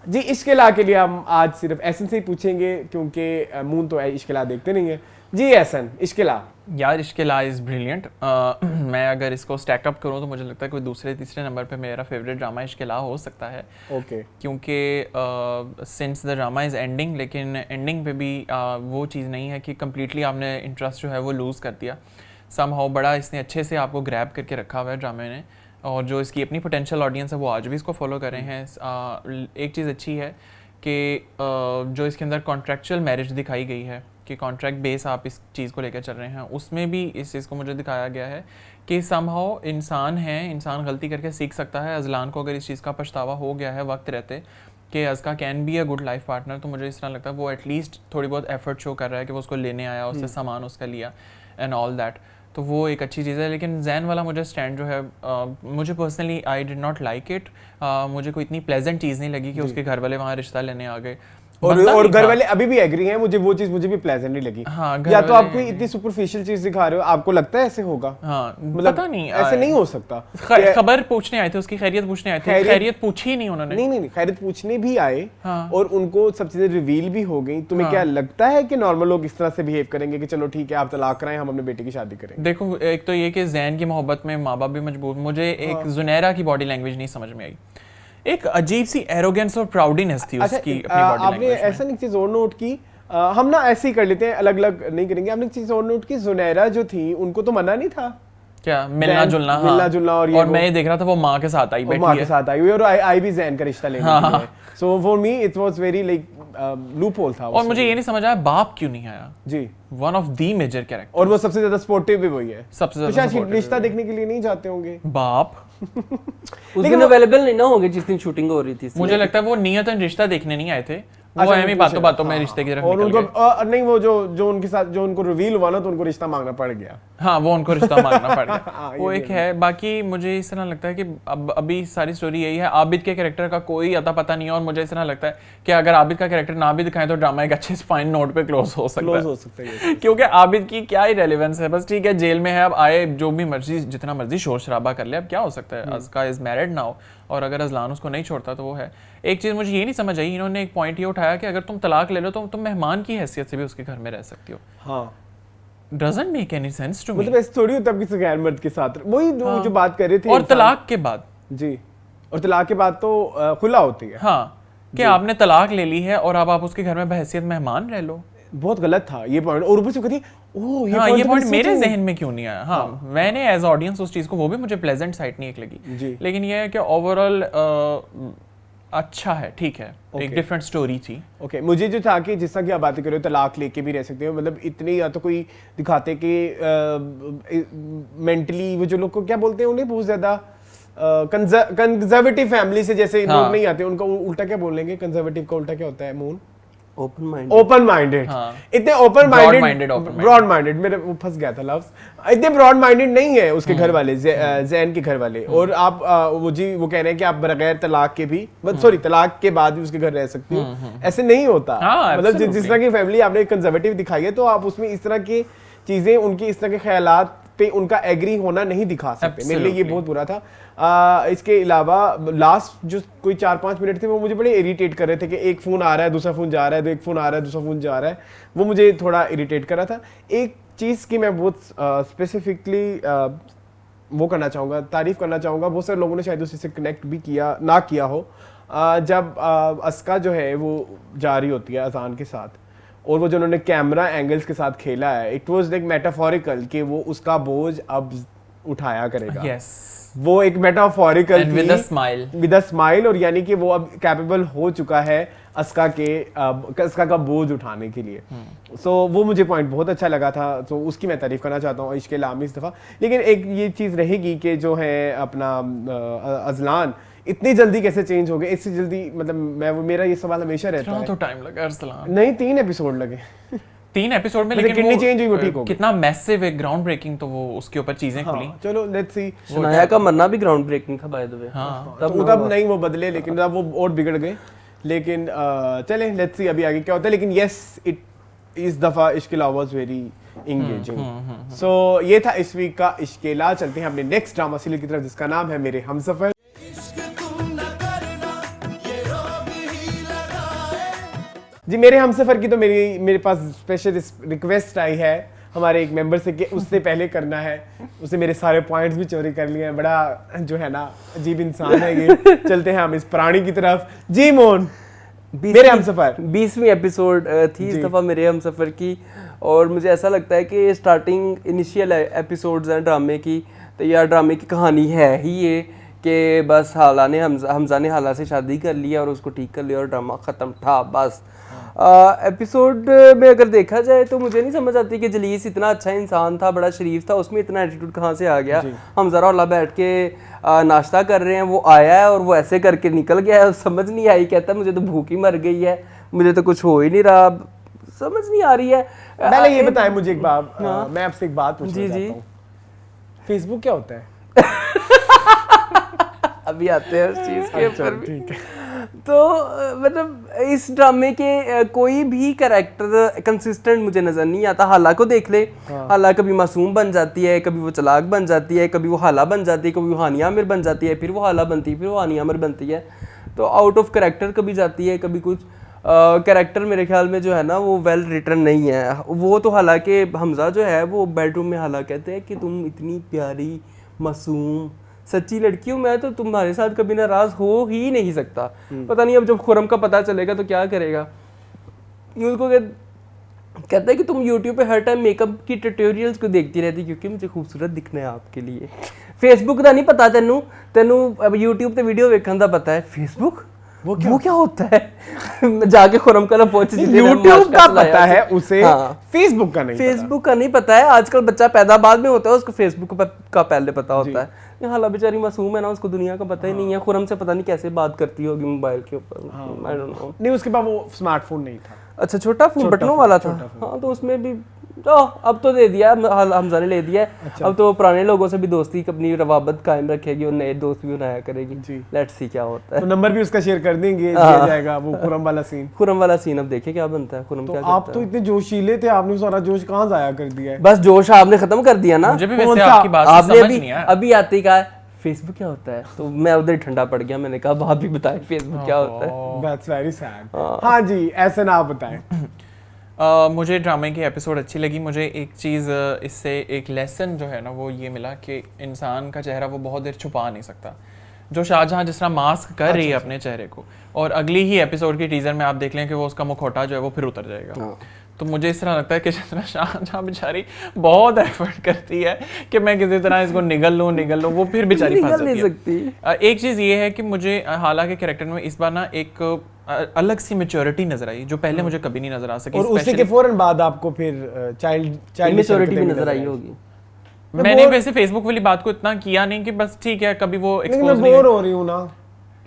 जी, इश्क़े ला के लिए हम आज सिर्फ एहसन से ही पूछेंगे, क्योंकि मून तो इश्क़े ला देखते नहीं है। जी एहसन, इश्क़े ला। यार, इश्क़े ला इज़ ब्रिलियंट। मैं अगर इसको स्टैक अप करूँ तो मुझे लगता है कोई दूसरे तीसरे नंबर पे मेरा फेवरेट ड्रामा इश्क़े ला हो सकता है। ओके। क्योंकि since the drama is ending, लेकिन एंडिंग पे भी वो चीज़ नहीं है कि कम्प्लीटली आपने इंटरेस्ट जो है वो लूज़ कर दिया। समहाउ बड़ा इसने अच्छे से आपको ग्रैब करके रखा हुआ है ड्रामे ने, और जो इसकी अपनी पोटेंशियल ऑडियंस है वो आज भी इसको फॉलो कर रहे हैं। एक चीज़ अच्छी है कि जो इसके अंदर कॉन्ट्रैक्चुअल मैरिज दिखाई गई है कि कॉन्ट्रैक्ट बेस आप इस चीज़ को लेकर चल रहे हैं, उसमें भी इस चीज़ को मुझे दिखाया गया है कि समहाउ इंसान गलती करके सीख सकता है। अजलान को अगर इस चीज़ का पछतावा हो गया है वक्त रहते कि Azka can be a good life partner, तो मुझे इस तरह लगता है वो एटलीस्ट थोड़ी बहुत एफर्ट शो कर रहा है कि वो उसको लेने आया, उससे सामान उसका लिया एंड ऑल दैट, तो वो एक अच्छी चीज़ है। लेकिन जैन वाला मुझे स्टैंड जो है, मुझे personally I did not like it. मुझे कोई इतनी प्लेजेंट चीज़ नहीं लगी कि उसके घर वाले वहाँ रिश्ता लेने आ गए, और घर वाले अभी भी एग्री हैं। मुझे वो चीज मुझे भी प्लेजेंट नहीं लगी। हाँ, या तो आप कोई इतनी सुपरफिशियल चीज दिखा रहे हो, आपको लगता है ऐसे होगा? हाँ, मतलब पता नहीं, ऐसे नहीं हो सकता। खबर पूछने आए थे, उसकी खैरियत पूछने आए थे, खैरियत पूछी ही नहीं उन्होंने। नहीं, खैरियत पूछने भी आए। हाँ। और उनको सब चीजें रिवील भी हो गई। तुम्हें क्या लगता है कि नॉर्मल लोग इस तरह से बिहेव करेंगे कि चलो ठीक है आप तलाक कराएं, हम अपने बेटे की शादी करेंगे? देखो, एक तो ये कि जैन की मोहब्बत में माँ बाप भी मजबूर। मुझे एक जुनैरा की बॉडी लैंग्वेज नहीं समझ में आई, एक अजीब सी एरोगेंस और प्राउडीनेस थी उसकी अपनी बॉडी लैंग्वेज में। आपने ऐसा एक चीज और नोट की, हम ना ऐसे ही कर लेते हैं, अलग अलग नहीं करेंगे। आपने एक चीज और नोट की, जुनैरा जो थी उनको तो मना नहीं था क्या मिलना जुलना। और मैं ये देख रहा था वो माँ के साथ आई बैठी है, माँ के साथ आई हुई, और आई भी जैन का रिश्ता लेने के लिए। So for me it was very like loop hole था। और मुझे ये नहीं समझ आया बाप क्यों नहीं आया जी, one of the major character, और वो सबसे ज्यादा सपोर्टिव भी वही है। सबसे ज्यादा रिश्ता देखने के लिए नहीं जाते होंगे बाप। उस दिन अवेलेबल नहीं ना होंगे जिस दिन शूटिंग हो रही थी। मुझे लगता है वो नियतन रिश्ता देखने नहीं आए थे, वो एम बातों में रिश्ते की तरफ और उनको नहीं, वो जो उनके साथ जो उनको रिवील हुआ ना, तो उनको रिश्ता मांगना पड़ गया। हाँ वो उनको रिश्ता मांगना पड़ गया हाँ, वो ये एक है। बाकी मुझे इस तरह लगता है कि अब अभी सारी स्टोरी यही है, आबिद के कैरेक्टर का कोई अता पता नहीं है, और मुझे इस तरह लगता है कि अगर आबिद का कैरेक्टर ना भी दिखाएं तो ड्रामा एक अच्छे फाइन नोट पे क्लोज हो सकता है क्योंकि आबिद की क्या ही रेलेवेंस है, बस ठीक है जेल में है, अब आए जो भी मर्जी जितना मर्जी शोर शराबा कर ले, अब क्या हो सकता है, अस्का इज मैरिड नाउ, और अगर अजलान उसको नहीं छोड़ता तो वो है। एक चीज़ मुझे ये नहीं समझ आई, इन्होंने एक पॉइंट ये उठाया कि अगर तुम तलाक ले लो तो तुम मेहमान की हैसियत से भी उसके घर में रह सकती हो। हाँ doesn't make any sense to me. मतलब ऐसे थोड़ी होता है किसी गैर मर्द के साथ, वही जो बात कर रहे थे। और तलाक के बाद जी, और तलाक के बाद तो खुला होती है। हाँ कि आपने तलाक ले ली है और अब आप उसके घर में बहैसियत मेहमान रह लो, बहुत गलत था ये पॉइंट। और ऊपर से कहती ओह ये पॉइंट मेरे जहन में क्यों नहीं आया। हाँ मैंने एज ऑडियंस उस चीज को, वो भी मुझे प्लेजेंट साइट नहीं एक लगी, लेकिन ये है कि ओवरऑल अच्छा है, ठीक है, एक डिफरेंट स्टोरी थी। ओके मुझे जो था कि जिस तरह की आप बातें कर रहे हो तलाक लेके भी रह सकते हो, मतलब इतनी, या तो कोई दिखाते कि मेंटली वो जो लोग को क्या बोलते हैं उन्हें बहुत ज्यादा कंजर्वेटिव फैमिली से जैसे लोग नहीं आते, उनका उल्टा क्या बोलेंगे, कंजर्वेटिव का उल्टा क्या होता है मून? Open minded. इतने ओपन माइंडेड, ब्रॉड माइंडेड, मेरे वो फंस गया था लफ्ज, इतने ब्रॉड माइंडेड नहीं है उसके घर वाले, जैन के घर वाले। और आप वो कह रहे हैं कि आप बगैर तलाक के भी, सॉरी तलाक के बाद भी उसके घर रह सकती हो, ऐसे नहीं होता। मतलब जिस तरह की फैमिली आपने कंजर्वेटिव दिखाई है तो आप उसमें इस तरह की चीजें, उनकी इस तरह के ख्यालात पे उनका एग्री होना नहीं दिखा सकते। मेरे लिए ये बहुत बुरा था। इसके अलावा लास्ट जो कोई 4-5 मिनट थे वो मुझे बड़े इरिटेट कर रहे थे कि एक फोन आ रहा है दूसरा फोन जा रहा है, एक फोन आ रहा है दूसरा फोन जा रहा है, वो मुझे थोड़ा इरिटेट कर रहा था। एक चीज़ की मैं बहुत स्पेसिफिकली वो करना चाहूँगा, तारीफ करना चाहूँगा, बहुत सारे लोगों ने शायद उससे कनेक्ट भी किया ना किया हो, जब अस्का जो है वो जा रही होती है अजान के साथ, और वो जो उन्होंने कैमरा एंगल्स के साथ खेला है, इट वाज लाइक मेटाफोरिकल कि वो उसका बोझ अब उठाया करेगा। yes. वो एक मेटाफोरिकल विद अ स्माइल, और यानी कि वो अब कैपेबल हो चुका है अस्का का बोझ उठाने के लिए। सो वो मुझे पॉइंट बहुत अच्छा लगा था, तो उसकी मैं तारीफ करना चाहता हूँ इश्क़ लामी इस दफ़ा। लेकिन एक ये चीज़ रहेगी कि जो है अपना अजलान इतनी जल्दी कैसे चेंज हो गए, इससे जल्दी, मतलब मेरा ये सवाल हमेशा रहता है। तो टाइम लगा अरसलान, नहीं 3 एपिसोड लगे 3 एपिसोड में, लेकिन कितनी चेंज हुई वो ठीक हो गई। कितना मैसिव है, ग्राउंड ब्रेकिंग, तो वो उसके ऊपर चीजें खुली। चलो लेट्स सी। शनाया का मरना भी ग्राउंड ब्रेकिंग था बाय द वे। हाँ तब नहीं वो बदले, लेकिन तब वो और बिगड़ गए। लेकिन चले लेट्स सी अभी आगे क्या होता है। लेकिन यस, इट इस दफा इश्क़-ए-ला वाज वेरी इंगेजिंग। सो ये था इस वीक का इश्क़-ए-ला। चलते हैं अपने नेक्स्ट ड्रामा सीरियल की तरफ जिसका नाम है मेरे हमसफर। जी मेरे हमसफर की तो मेरे पास स्पेशल रिक्वेस्ट आई है हमारे एक मेंबर से कि उससे पहले करना है। उसने मेरे सारे पॉइंट्स भी चोरी कर लिए हैं, बड़ा जो है ना अजीब इंसान है ये। चलते हैं हम इस प्राणी की तरफ। जी मोहन, मेरे हमसफर 20वीं एपिसोड थी इस दफ़ा मेरे हमसफर की, और मुझे ऐसा लगता है कि स्टार्टिंग इनिशियल एपिसोड्स हैं ड्रामे की, तो यार ड्रामे की कहानी है ही ये कि बस हमजा ने हाला से शादी कर लिया और उसको ठीक कर लिया और ड्रामा ख़त्म था बस। एपिसोड में अगर देखा जाए तो मुझे नहीं समझ आती कि जलीस इतना अच्छा इंसान था, बड़ा शरीफ था, उसमें इतना एटीट्यूड कहाँ से आ गया। हम ज़रा अल्लाह बैठ के नाश्ता कर रहे हैं, वो आया है और वो ऐसे करके निकल गया है, समझ नहीं आई, कहता है मुझे तो भूख ही मर गई है, मुझे तो कुछ हो ही नहीं रहा, समझ नहीं आ रही है। पहले ये बताएं मुझे एक बात, मैं आपसे एक बात पूछना चाहता हूं, फेसबुक क्या होता है? अभी आते हैं उस चीज के ऊपर भी। ठीक है। तो मतलब इस ड्रामे के कोई भी कैरेक्टर कंसिस्टेंट मुझे नजर नहीं आता। हाला को देख ले, हाला कभी मासूम बन जाती है, कभी वो चलाक बन जाती है, कभी वो हाला बन जाती है, कभी वो हानिया आमिर बन जाती है, फिर वो हाला बनती है, फिर वो हानिया आमिर बनती है। तो आउट ऑफ कैरेक्टर कभी जाती है, कभी कुछ कैरेक्टर मेरे ख्याल में जो है ना वो वेल रिटर्न नहीं है। वो तो हालांकि हमजा जो है वो बेडरूम में हाला कहते हैं कि तुम इतनी प्यारी मासूम सच्ची लड़की हो, मैं तो तुम्हारे साथ कभी नाराज हो ही नहीं सकता। पता नहीं अब जब खुरम का पता चलेगा तो क्या करेगा। उसको कहता है कि तुम YouTube पे हर टाइम मेकअप की ट्यूटोरियल्स को देखती रहती क्योंकि मुझे खूबसूरत दिखना है आपके लिए। फेसबुक का नहीं पता तेनू अब YouTube पे वीडियो देखने का पता है। फेसबुक वो क्या होता है? जाके खुरम का ना पहुंच, YouTube का पता है उसे, फेसबुक का नहीं पता है। आजकल बच्चा पैदा बाद में होता है, उसको फेसबुक का पहले पता होता है। हाला बेचारी मासूम है ना, उसको दुनिया का पता ही नहीं है। खुरम से पता नहीं कैसे बात करती होगी मोबाइल के ऊपर, आई डोंट नो। नहीं, उसके पास वो स्मार्टफोन नहीं था। अच्छा, छोटा फोन बटनों वाला था। हाँ, तो उसमें भी तो अब तो दे दिया हमजा ने ले दिया है। अब तो पुराने लोगों से भी दोस्ती अपनी रवाबत कायम रखेगी और नए दोस्त भी बनाया करेगी। लेट्स सी क्या होता है। तो नंबर भी उसका शेयर कर देंगे, दिया जाएगा वो खुरम वाला सीन। खुरम वाला सीन अब देखिए क्या बनता है। खुरम तो क्या आप तो इतने जोशीले थे, आपने सारा जोश कहाँ जाया कर दिया है? बस जोश आपने खत्म कर दिया ना। मुझे भी वैसे आपकी बात से आपने समझ नहीं आया। अभी आते ही कहा फेसबुक क्या होता है, तो मैं उधर ठंडा पड़ गया। मैंने कहा आप भी बताएं फेसबुक क्या होता है। That's very sad। हाँ जी, ऐसे ना आप बताएं। मुझे ड्रामे की एपिसोड अच्छी लगी। मुझे एक चीज़ इससे एक लेसन जो है ना वो ये मिला कि इंसान का चेहरा वो बहुत देर छुपा नहीं सकता। जो शाहजहां जिस तरह मास्क कर रही है अपने चेहरे को, और अगली ही एपिसोड की टीजर में आप देख लें कि वो उसका मुखौटा जो है वो फिर उतर जाएगा। तो मुझे इस तरह लगता है कि जिस तरह शाहजहां बेचारी बहुत एफर्ट करती है कि मैं किसी तरह इसको निगल लूं, वो फिर बेचारी फंस जाती है। एक चीज़ ये है कि मुझे हालांकि कैरेक्टर में इस बार ना एक अलग सी मैच्योरिटी नजर आई जो पहले मुझे कभी नहीं नजर आ सकी। और उससे के फौरन बाद आपको फिर चाइल्ड मैच्योरिटी भी नजर आई होगी। मैंने वैसे फेसबुक वाली बात को इतना किया नहीं कि बस ठीक है कभी वो एक्सपोज नहीं। मैं बोर हो रही हूँ ना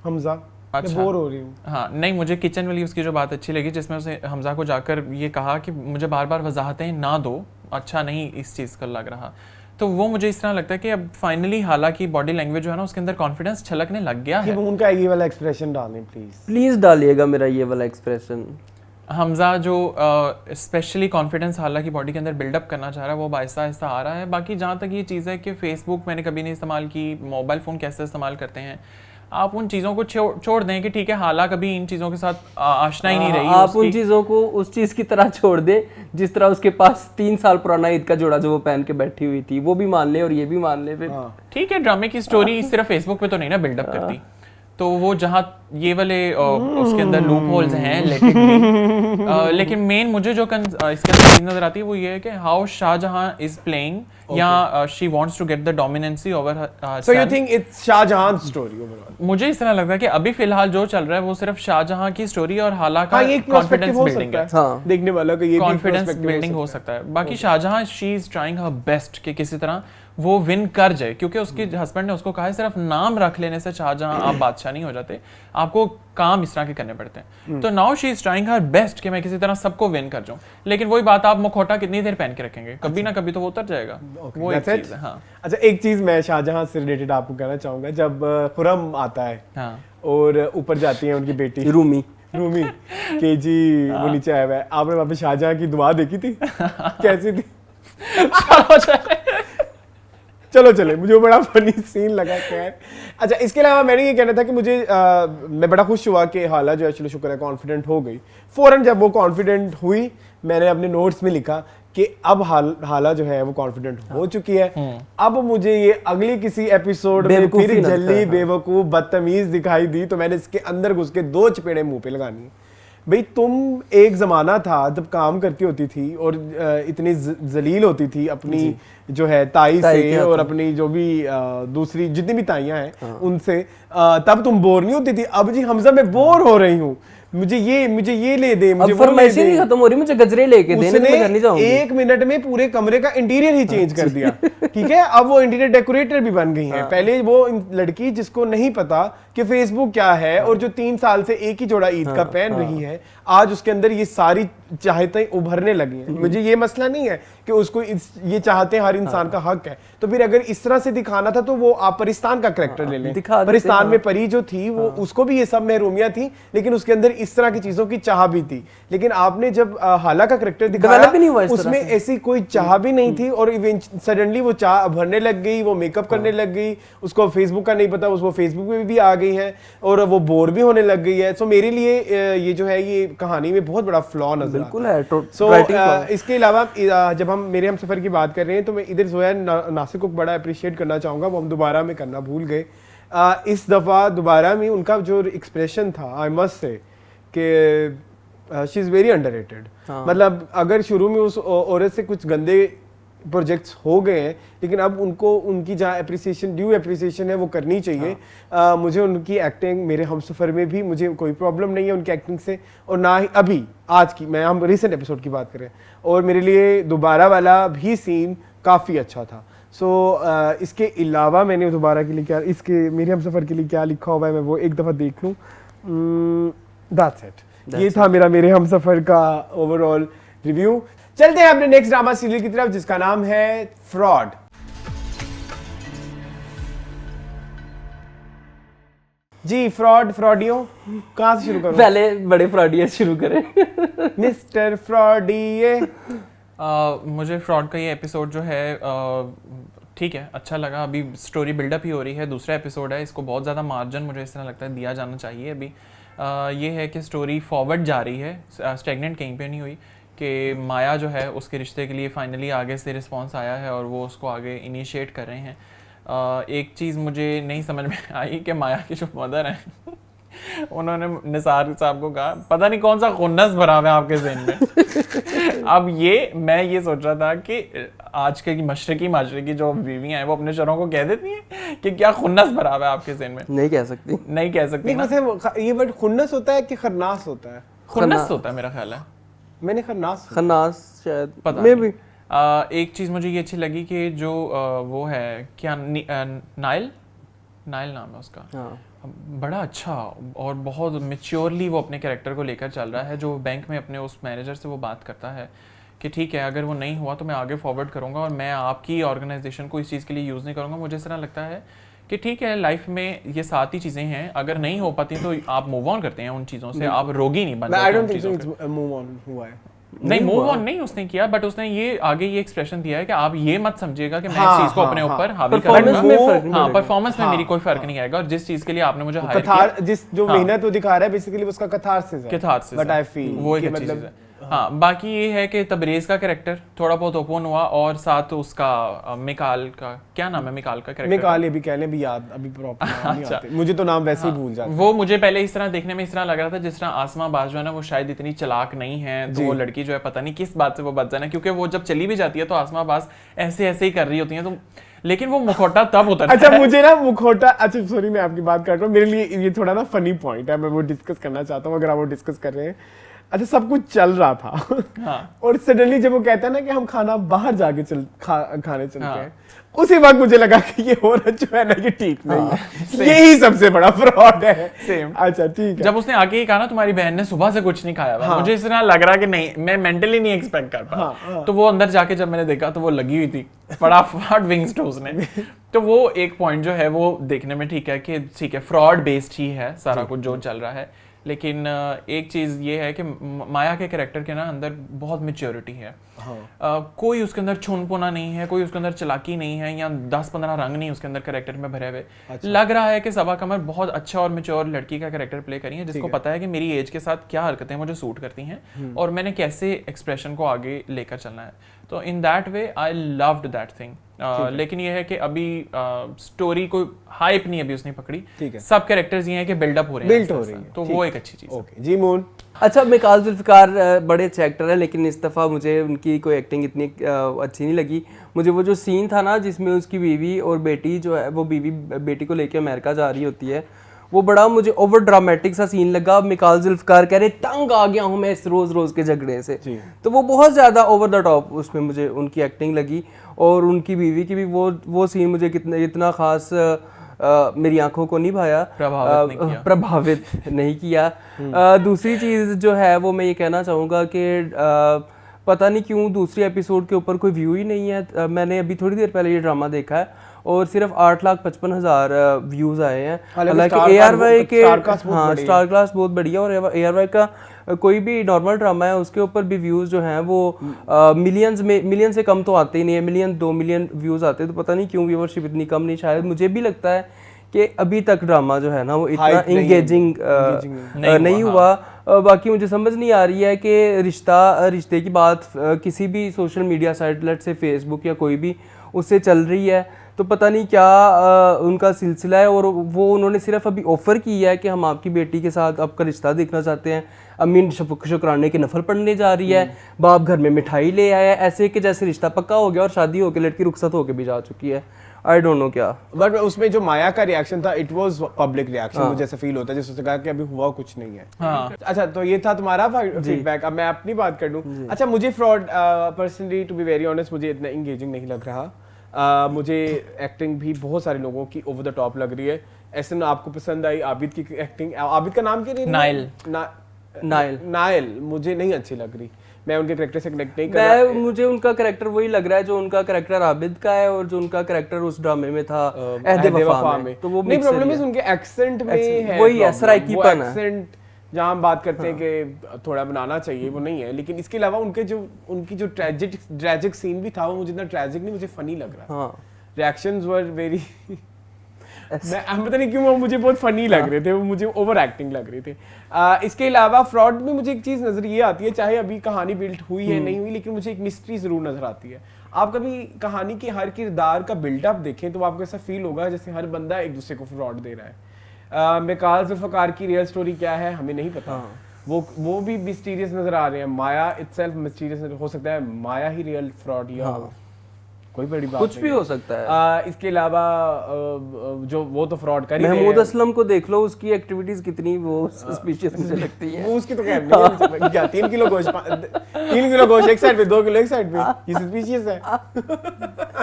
हमजा। अच्छा, बोर हो रही हूँ। हाँ नहीं, मुझे किचन वाली उसकी जो बात अच्छी लगी जिसमें उसने हमजा को जाकर ये कहा कि मुझे बार बार वजाहतें ना दो, अच्छा नहीं इस चीज़ का लग रहा। तो वो मुझे इस तरह लगता है कि अब फाइनली हालांकि बॉडी लैंग्वेज जो है ना उसके अंदर कॉन्फिडेंस छलकने लग गया है। उनका ये वाला एक्सप्रेशन डालें प्लीज डालिएगा मेरा ये वाला एक्सप्रेशन। हमजा जो स्पेशली कॉन्फिडेंस हालांकि बॉडी के अंदर बिल्डअप करना चाह रहा है वो आहिस्ता आहिस्ता आ रहा है। बाकी जहाँ तक ये चीज़ है कि फेसबुक मैंने कभी नहीं इस्तेमाल की, मोबाइल फ़ोन कैसे इस्तेमाल करते हैं, आप उन चीज़ों को छोड़ दें कि ठीक है हालांकि कभी इन चीज़ों के साथ आशना ही नहीं रही। आप उन चीज़ों को उस चीज़ की तरह छोड़ दें जिस तरह उसके पास 3 साल पुराना ईद का जोड़ा जो वो पहन के बैठी हुई थी, वो भी मान ले और ये भी मान ले। फिर ठीक है, ड्रामे की स्टोरी सिर्फ फेसबुक पे तो नहीं ना बिल्डअप करती। तो वो जहाँ ये वाले उसके अंदर लूप होल्स हैं लेकिन मेन मुझे जो इसके अंदर चीज नजर आती है वो ये है कि हाउ शाहजहां इज प्लेइंग या she wants to get the dominancy over her. So you think it's Shahjahan story overall? मुझे इस तरह लगता है कि अभी फिलहाल जो चल रहा है वो सिर्फ शाहजहां की स्टोरी और हालांकि कॉन्फिडेंस बिल्डिंग है। देखने वाला का ये कॉन्फिडेंस बिल्डिंग हो सकता है। बाकी Shahjahan she is trying her best कि किसी तरह वो विन कर जाए, क्योंकि उसके हस्बैंड ने उसको कहा है सिर्फ नाम रख लेने से शाहजहां आप बादशाह नहीं हो जाते, आपको काम इस तरह के करने पड़ते हैं। तो now she is trying her best कि मैं किसी तरह सबको विन कर जाऊं। लेकिन वही बात, आप मुखौटा कितनी देर पहन के रखेंगे, कभी ना कभी तो वो उतर जाएगा। वो एक चीज है। हाँ अच्छा, एक चीज मैं शाहजहां से रिलेटेड आपको कहना चाहूंगा। जब खुरम आता है और ऊपर जाती है उनकी बेटी रूमी के जी वो नीचे आया हुआ है, आपने वहां पे शाहजहां की दुआ देखी थी? कैसी थी? चलो चले, मुझे बड़ा फनी सीन लगा। खैर अच्छा, इसके अलावा मैंने ये कहना था कि मुझे मैं बड़ा खुश हुआ कि हाला जो है चलो शुक्र है कॉन्फिडेंट हो गई। फौरन जब वो कॉन्फिडेंट हुई मैंने अपने नोट्स में लिखा कि अब हाला जो है वो कॉन्फिडेंट हो चुकी है। अब मुझे ये अगली किसी एपिसोड में फिर जल्दी बेवकूफ बदतमीज दिखाई दी तो मैंने इसके अंदर घुस के 2 चपेड़े मुंह पे लगानी। भाई तुम एक ज़माना था जब काम करती होती थी और इतनी जलील होती थी अपनी जो है ताई से और अपनी जो भी दूसरी जितनी भी ताइयां हैं उनसे, तब तुम बोर नहीं होती थी। अब जी हमजा मैं बोर हो रही हूँ, मुझे ये ले दे, मुझे वो ले दे। नहीं खत्म हो रही, मुझे गजरे लेके देने, मैं घर नहीं जाऊंगी। 1 मिनट में पूरे कमरे का इंटीरियर ही चेंज कर दिया। ठीक है, अब वो इंटीरियर डेकोरेटर भी बन गई हैं। पहले वो लड़की जिसको नहीं पता कि फेसबुक क्या है और जो 3 साल से एक ही जोड़ा ईद का पहन रही है, आज उसके अंदर ये सारी चाहतें उभरने लगी हैं। मुझे ये मसला नहीं है कि उसको ये चाहते हर इंसान का हक है। तो फिर अगर इस तरह से दिखाना था तो वो आप परिस्तान का करैक्टर ले लें। परिस्तान में परी जो थी वो उसको भी ये सब महरूमियां थी, लेकिन उसके अंदर इस तरह की चीजों की चाह भी थी। लेकिन आपने जब हाला का करैक्टर दिखाया उसमें ऐसी कोई चाह भी नहीं थी और सडनली वो चाह भरने लग गई, वो मेकअप करने लग गई, उसको फेसबुक का नहीं पता, उसको फेसबुक में भी आ गई है और वो बोर भी होने लग गई है। सो मेरे लिए ये जो है ये कहानी में बहुत बड़ा फ्लॉ नजर बिल्कुल है। सो इसके अलावा जब हम मेरे हम सफर की बात कर रहे हैं तो मैं इधर जोया नासिर को बड़ा अप्रिशिएट करना चाहूंगा, वो हम दोबारा में करना भूल गए। इस दफा दोबारा में उनका जो एक्सप्रेशन था, आई मस्ट से कि शी इज वेरी अंडररेटेड। मतलब अगर शुरू में उस औरत से कुछ गंदे प्रोजेक्ट्स हो गए हैं लेकिन अब उनको उनकी जहाँ ड्यू एप्रिसिएशन है वो करनी चाहिए। मुझे उनकी एक्टिंग, मेरे हमसफर में भी मुझे कोई प्रॉब्लम नहीं है उनकी एक्टिंग से, और ना ही अभी आज की, मैं हम रिसेंट एपिसोड की बात करें, और मेरे लिए दोबारा वाला भी सीन काफ़ी अच्छा था। सो इसके अलावा मैंने दोबारा के लिए क्या, इसके मेरे हमसफर के लिए क्या लिखा हुआ है मैं वो एक दफ़ा देख लूँ। That's it. ये था मेरे हमसफर का ओवरऑल रिव्यू। चलते हैं अपने नेक्स्ट ड्रामा सीरियल की तरफ जिसका नाम है फ्रॉड। जी फ्रॉडियो कहां से शुरू करूं? पहले बड़े फ्रॉडियर शुरू करें। मिस्टर फ्रॉडिये। मुझे फ्रॉड का ये एपिसोड जो है ठीक है, अच्छा लगा। अभी स्टोरी बिल्डअप ही हो रही है, दूसरा एपिसोड है, इसको बहुत ज़्यादा मार्जिन मुझे इस तरह लगता है दिया जाना चाहिए। अभी ये है कि स्टोरी फॉरवर्ड जा रही है, स्टेगनेंट कहीं पे नहीं हुई, कि माया जो है उसके रिश्ते के लिए फाइनली आगे से रिस्पांस आया है और वो उसको आगे इनिशिएट कर रहे हैं। एक चीज़ मुझे नहीं समझ में आई कि माया की जो मदर हैं उन्होंने निसार साहब को कहा पता नहीं कौन सा खुन्नस भरा हुआ है आपके ज़हन में। अब मैं ये सोच रहा था कि आज के मशरकी जो बीवियां हैं वो अपने शोहरों को कह देती हैं कि क्या खुन्नस भरा हुआ है आपके ज़हन में। नहीं कह सकती वैसे ये वर्ड खुन्नस होता है कि खन्नास होता है? खुन्नस होता है मेरा ख्याल है। मैंने खन्नास शायद पता मैं नहीं। भी एक चीज़ मुझे ये अच्छी लगी कि जो वो है क्या नाइल नाम है उसका। हाँ। बड़ा अच्छा और बहुत मेच्योरली वो अपने कैरेक्टर को लेकर चल रहा है। जो बैंक में अपने उस मैनेजर से वो बात करता है कि ठीक है अगर वो नहीं हुआ तो मैं आगे फॉरवर्ड करूँगा और मैं आपकी ऑर्गेनाइजेशन को इस चीज़ के लिए यूज़ नहीं करूँगा। मुझे इस तरह लगता है कि ठीक है लाइफ में ये 7 ही चीज़ें हैं, अगर नहीं हो पाती तो आप मूव ऑन करते हैं उन चीज़ों से, आप रोगी नहीं बन जाते। नहीं मूव ऑन नहीं उसने किया, बट उसने ये आगे ये एक्सप्रेशन दिया है कि आप ये मत समझिएगा कि मैं इस चीज को अपने ऊपर हावी करूंगा। हाँ परफॉर्मेंस में मेरी कोई फर्क नहीं आएगा और जिस चीज के लिए आपने मुझे हायर किया, जिस जो मेहनत वो दिखा रहा है बेसिकली उसका कथारसिस है। बट आई फील वो एक अच्छी चीज है। हाँ बाकी ये है कि तबरेज का कैरेक्टर थोड़ा बहुत ओपन हुआ और साथ उसका मिकाल का क्या नाम है, मिकाल का कैरेक्टर मिकाल, ये भी कह लें भी याद अभी प्रॉपर नहीं आते मुझे तो नाम वैसे ही भूल जाता है। वो मुझे पहले इस तरह देखने में इस तरह लग रहा था जिस तरह आसमा बाज जो है ना वो शायद इतनी चालाक नहीं है, तो वो लड़की जो है पता नहीं किस बात से वो बच जाना, क्योंकि वो जब चली भी जाती है तो आसमा बाज ऐसे ही कर रही होती है, तो लेकिन वो मुखौटा तब उतरता है। अच्छा मुझे ना मुखौटा, अच्छा सॉरी मैं आपकी बात कर रहा हूँ, मेरे लिए ये थोड़ा ना फनी पॉइंट है, मैं वो डिस्कस करना चाहता हूँ अगर आप वो डिस्कस कर रहे हैं। अच्छा सब कुछ चल रहा था हाँ। और सडनली जब वो कहता है ना कि हम खाना बाहर जाके खाने चलते हैं, उसी वक्त मुझे लगा कि ये औरत जो है ना ये ठीक नहीं है, यही सबसे बड़ा फ्रॉड है। सेम। अच्छा ठीक है। जब उसने आके ही कहा ना तुम्हारी बहन ने सुबह से कुछ नहीं खाया हुआ, मुझे इस तरह लग रहा कि नहीं, मैं मेंटली नहीं एक्सपेक्ट कर पाया। तो वो अंदर जाके जब मैंने देखा तो वो लगी हुई थी फटाफट विंग्स टोस्ट ने। तो वो एक पॉइंट जो है वो देखने में ठीक है कि ठीक है फ्रॉड बेस्ड ही है सारा कुछ जो चल रहा है, लेकिन एक चीज़ ये है कि माया के कैरेक्टर के ना अंदर बहुत मैच्योरिटी है। कोई उसके अंदर छुनपुना नहीं है, कोई उसके अंदर चालाकी नहीं है, या 10-15 रंग नहीं उसके अंदर कैरेक्टर में भरे हुए। लग रहा है कि सबा कमर बहुत अच्छा और मैच्योर लड़की का कैरेक्टर प्ले करी है, जिसको पता है कि मेरी एज के साथ क्या हरकतें मुझे सूट करती हैं और मैंने कैसे एक्सप्रेशन को आगे लेकर चलना है। तो in that way I loved that thing. लेकिन ये है कि अभी स्टोरी को हाइप नहीं अभी उसने पकड़ी, सब कैरेक्टर्स ये हैं कि बिल्डअप हो रहे हैं, तो वो एक अच्छी चीज है। जी मून। अच्छा मिकाल जुल्फिकार बड़े अच्छे एक्टर है, लेकिन इस दफ़ा मुझे उनकी कोई एक्टिंग इतनी अच्छी नहीं लगी। मुझे वो जो सीन था ना जिसमें उसकी बीवी और बेटी जो है वो बीवी बेटी को लेकर अमेरिका जा रही होती है, वो बड़ा मुझे ओवर ड्रामेटिक सा सीन लगा। मिकाल जुल्फिकार कह रहे तंग आ गया हूँ मैं इस रोज के झगड़े से, तो वो बहुत ज़्यादा ओवर द टॉप उसमें मुझे उनकी एक्टिंग लगी। और उनकी बीवी की भी वो सीन मुझे इतना खास मेरी आंखों को नहीं भाया, प्रभावित नहीं किया। दूसरी चीज़ जो है वो मैं ये कहना चाहूँगा कि पता नहीं क्यों दूसरी एपिसोड के ऊपर कोई व्यू ही नहीं है। मैंने अभी थोड़ी देर पहले ये ड्रामा देखा है और सिर्फ 8,55,000 व्यूज आए हैं। हालांकि ARY के हाँ स्टार क्लास बहुत बढ़िया, और ARY का कोई भी नॉर्मल ड्रामा है उसके ऊपर भी व्यूज जो हैं वो मिलियन से कम तो आते ही नहीं है, 1-2 मिलियन व्यूज आते हैं। तो पता नहीं क्यों व्यूअरशिप इतनी कम नहीं, शायद मुझे भी लगता है कि अभी तक ड्रामा जो है ना वो इतना इंगेजिंग नहीं हुआ। बाकी मुझे समझ नहीं आ रही है कि रिश्ते की बात किसी भी सोशल मीडिया साइट लेट से फेसबुक या कोई भी उससे चल रही है, तो पता नहीं क्या उनका सिलसिला है। और वो उन्होंने सिर्फ अभी ऑफ़र की है कि हम आपकी बेटी के साथ आपका रिश्ता देखना चाहते हैं, अम्मी शुक्राने की नफल पढ़ने जा रही है, बाप घर में मिठाई ले आया, ऐसे कि जैसे रिश्ता पक्का हो गया और शादी होकर लड़की रुखसत होकर भी जा चुकी है। आई डोंट नो क्या, बट उसमें जो माया का रिएक्शन था इट वाज पब्लिक रिएक्शन, मुझे ऐसा फील होता है जैसे उसने कहा कि अभी हुआ कुछ नहीं है। अच्छा तो ये था तुम्हारा फीडबैक, अब मैं अपनी बात कर लूं। अच्छा मुझे fraud personally to be very honest मुझे इतना एंगेजिंग नहीं लग रहा। मुझे एक्टिंग भी बहुत सारे लोगों की ओवर द टॉप लग रही है। ऐसे ना आपको पसंद आई आबिद की एक्टिंग, आबिद का नाम क्या? नाइल नाइल मुझे नहीं अच्छी लग रही। मैं उनके कैरेक्टर से कनेक्ट नहीं कर रहा। मुझे उनका कैरेक्टर वही लग रहा है जो उनका कैरेक्टर आबिद का है और जो उनका कैरेक्टर उस ड्रामे में था अहद वफा में। तो वो नहीं, प्रॉब्लम है उनके एक्सेंट में है, वही है सराइकीपन है। एक्सेंट जहाँ हम बात करते हैं कि थोड़ा बनाना चाहिए वो नहीं है, लेकिन इसके अलावा उनकी जो ट्रेजिक सीन भी था वो मुझे इतना ट्रेजिक नहीं, मुझे फनी लग रहा। रिएक्शंस वर वेरी मैं पता नहीं क्यों वो मुझे बहुत फनी लग रहे थे, वो मुझे ओवर एक्टिंग लग रहे थे। इसके अलावा फ्रॉड में मुझे एक चीज़ नज़र ये आती है, चाहे अभी कहानी बिल्ड हुई है नहीं हुई, लेकिन मुझे एक मिस्ट्री ज़रूर नज़र आती है। आप कभी कहानी के हर किरदार का बिल्डअप देखें तो आपको ऐसा फील होगा जैसे हर बंदा एक दूसरे को फ्रॉड दे रहा है। मिकाल जुल्फ़िकार की रियल स्टोरी क्या है हमें नहीं पता। वो भी मिस्टीरियस नज़र आ रहे हैं। माया इटसेल्फ मिस्टीरियस हो सकता है, माया ही रियल फ्रॉड या हो, कोई बड़ी बात कुछ भी हो सकता है। इसके अलावा जो वो तो फ्रॉड कर ही रहे हैं। महमूद असलम को देख लो, उसकी एक्टिविटीज कितनी वो सस्पिशियस मुझे लगती है। वो उसकी तो खैर नहीं है, क्या 3 किलो गोश्त एक साइड पे, 2 किलो एक साइड पे, ये सस्पिशियस है।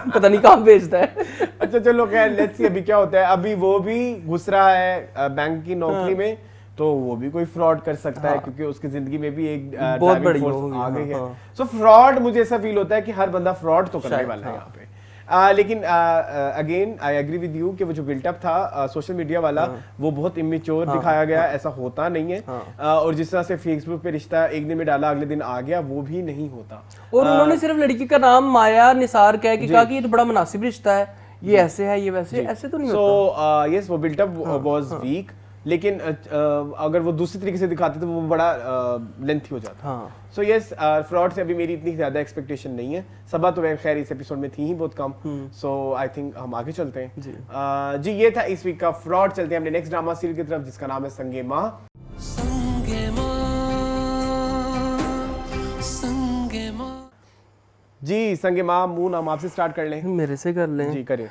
पता नहीं कहाँ भेजता है। अच्छा चलो खैर, लेट्स सी अभी क्या होता है। अभी वो भी घुस रहा है बैंक की नौकरी में, तो वो भी कोई फ्रॉड कर सकता है क्योंकि उसकी जिंदगी में भी एक बहुत बड़ी फोर्स आ गई है। सो फ्रॉड मुझे ऐसा फील होता है कि हर बंदा फ्रॉड तो करने वाला है यहाँ पे। लेकिन again I agree with you कि वो जो बिल्टअप था सोशल मीडिया वाला वो बहुत इमेच्योर दिखाया गया। ऐसा होता नहीं है। और जिस तरह से फेसबुक पे रिश्ता एक दिन में डाला अगले दिन आ गया, वो भी नहीं होता। और उन्होंने सिर्फ लड़की का नाम माया निसार कह के कहा कि ये तो बड़ा मुनासिब रिश्ता है, ये ऐसे है, ये वैसे, ऐसे तो नहीं होता। सो यस, वो बिल्टअप वाज वीक, लेकिन अगर वो दूसरी तरीके से दिखाते तो वो बड़ा लेंथी हो जाता। सो यस, फ्रॉड से अभी मेरी इतनी ज़्यादा एक्सपेक्टेशन नहीं है। सबा तो खैर इस एपिसोड में थी ही बहुत कम। सो आई थिंक हम आगे चलते हैं। जी ये था इस वीक का फ्रॉड। चलते हैं अपने नेक्स्ट ड्रामा सीरीज की तरफ जिसका नाम है संगे माँ। जी संगे माँ, मून हम आपसे स्टार्ट कर लें। मेरे से कर लें जी करें।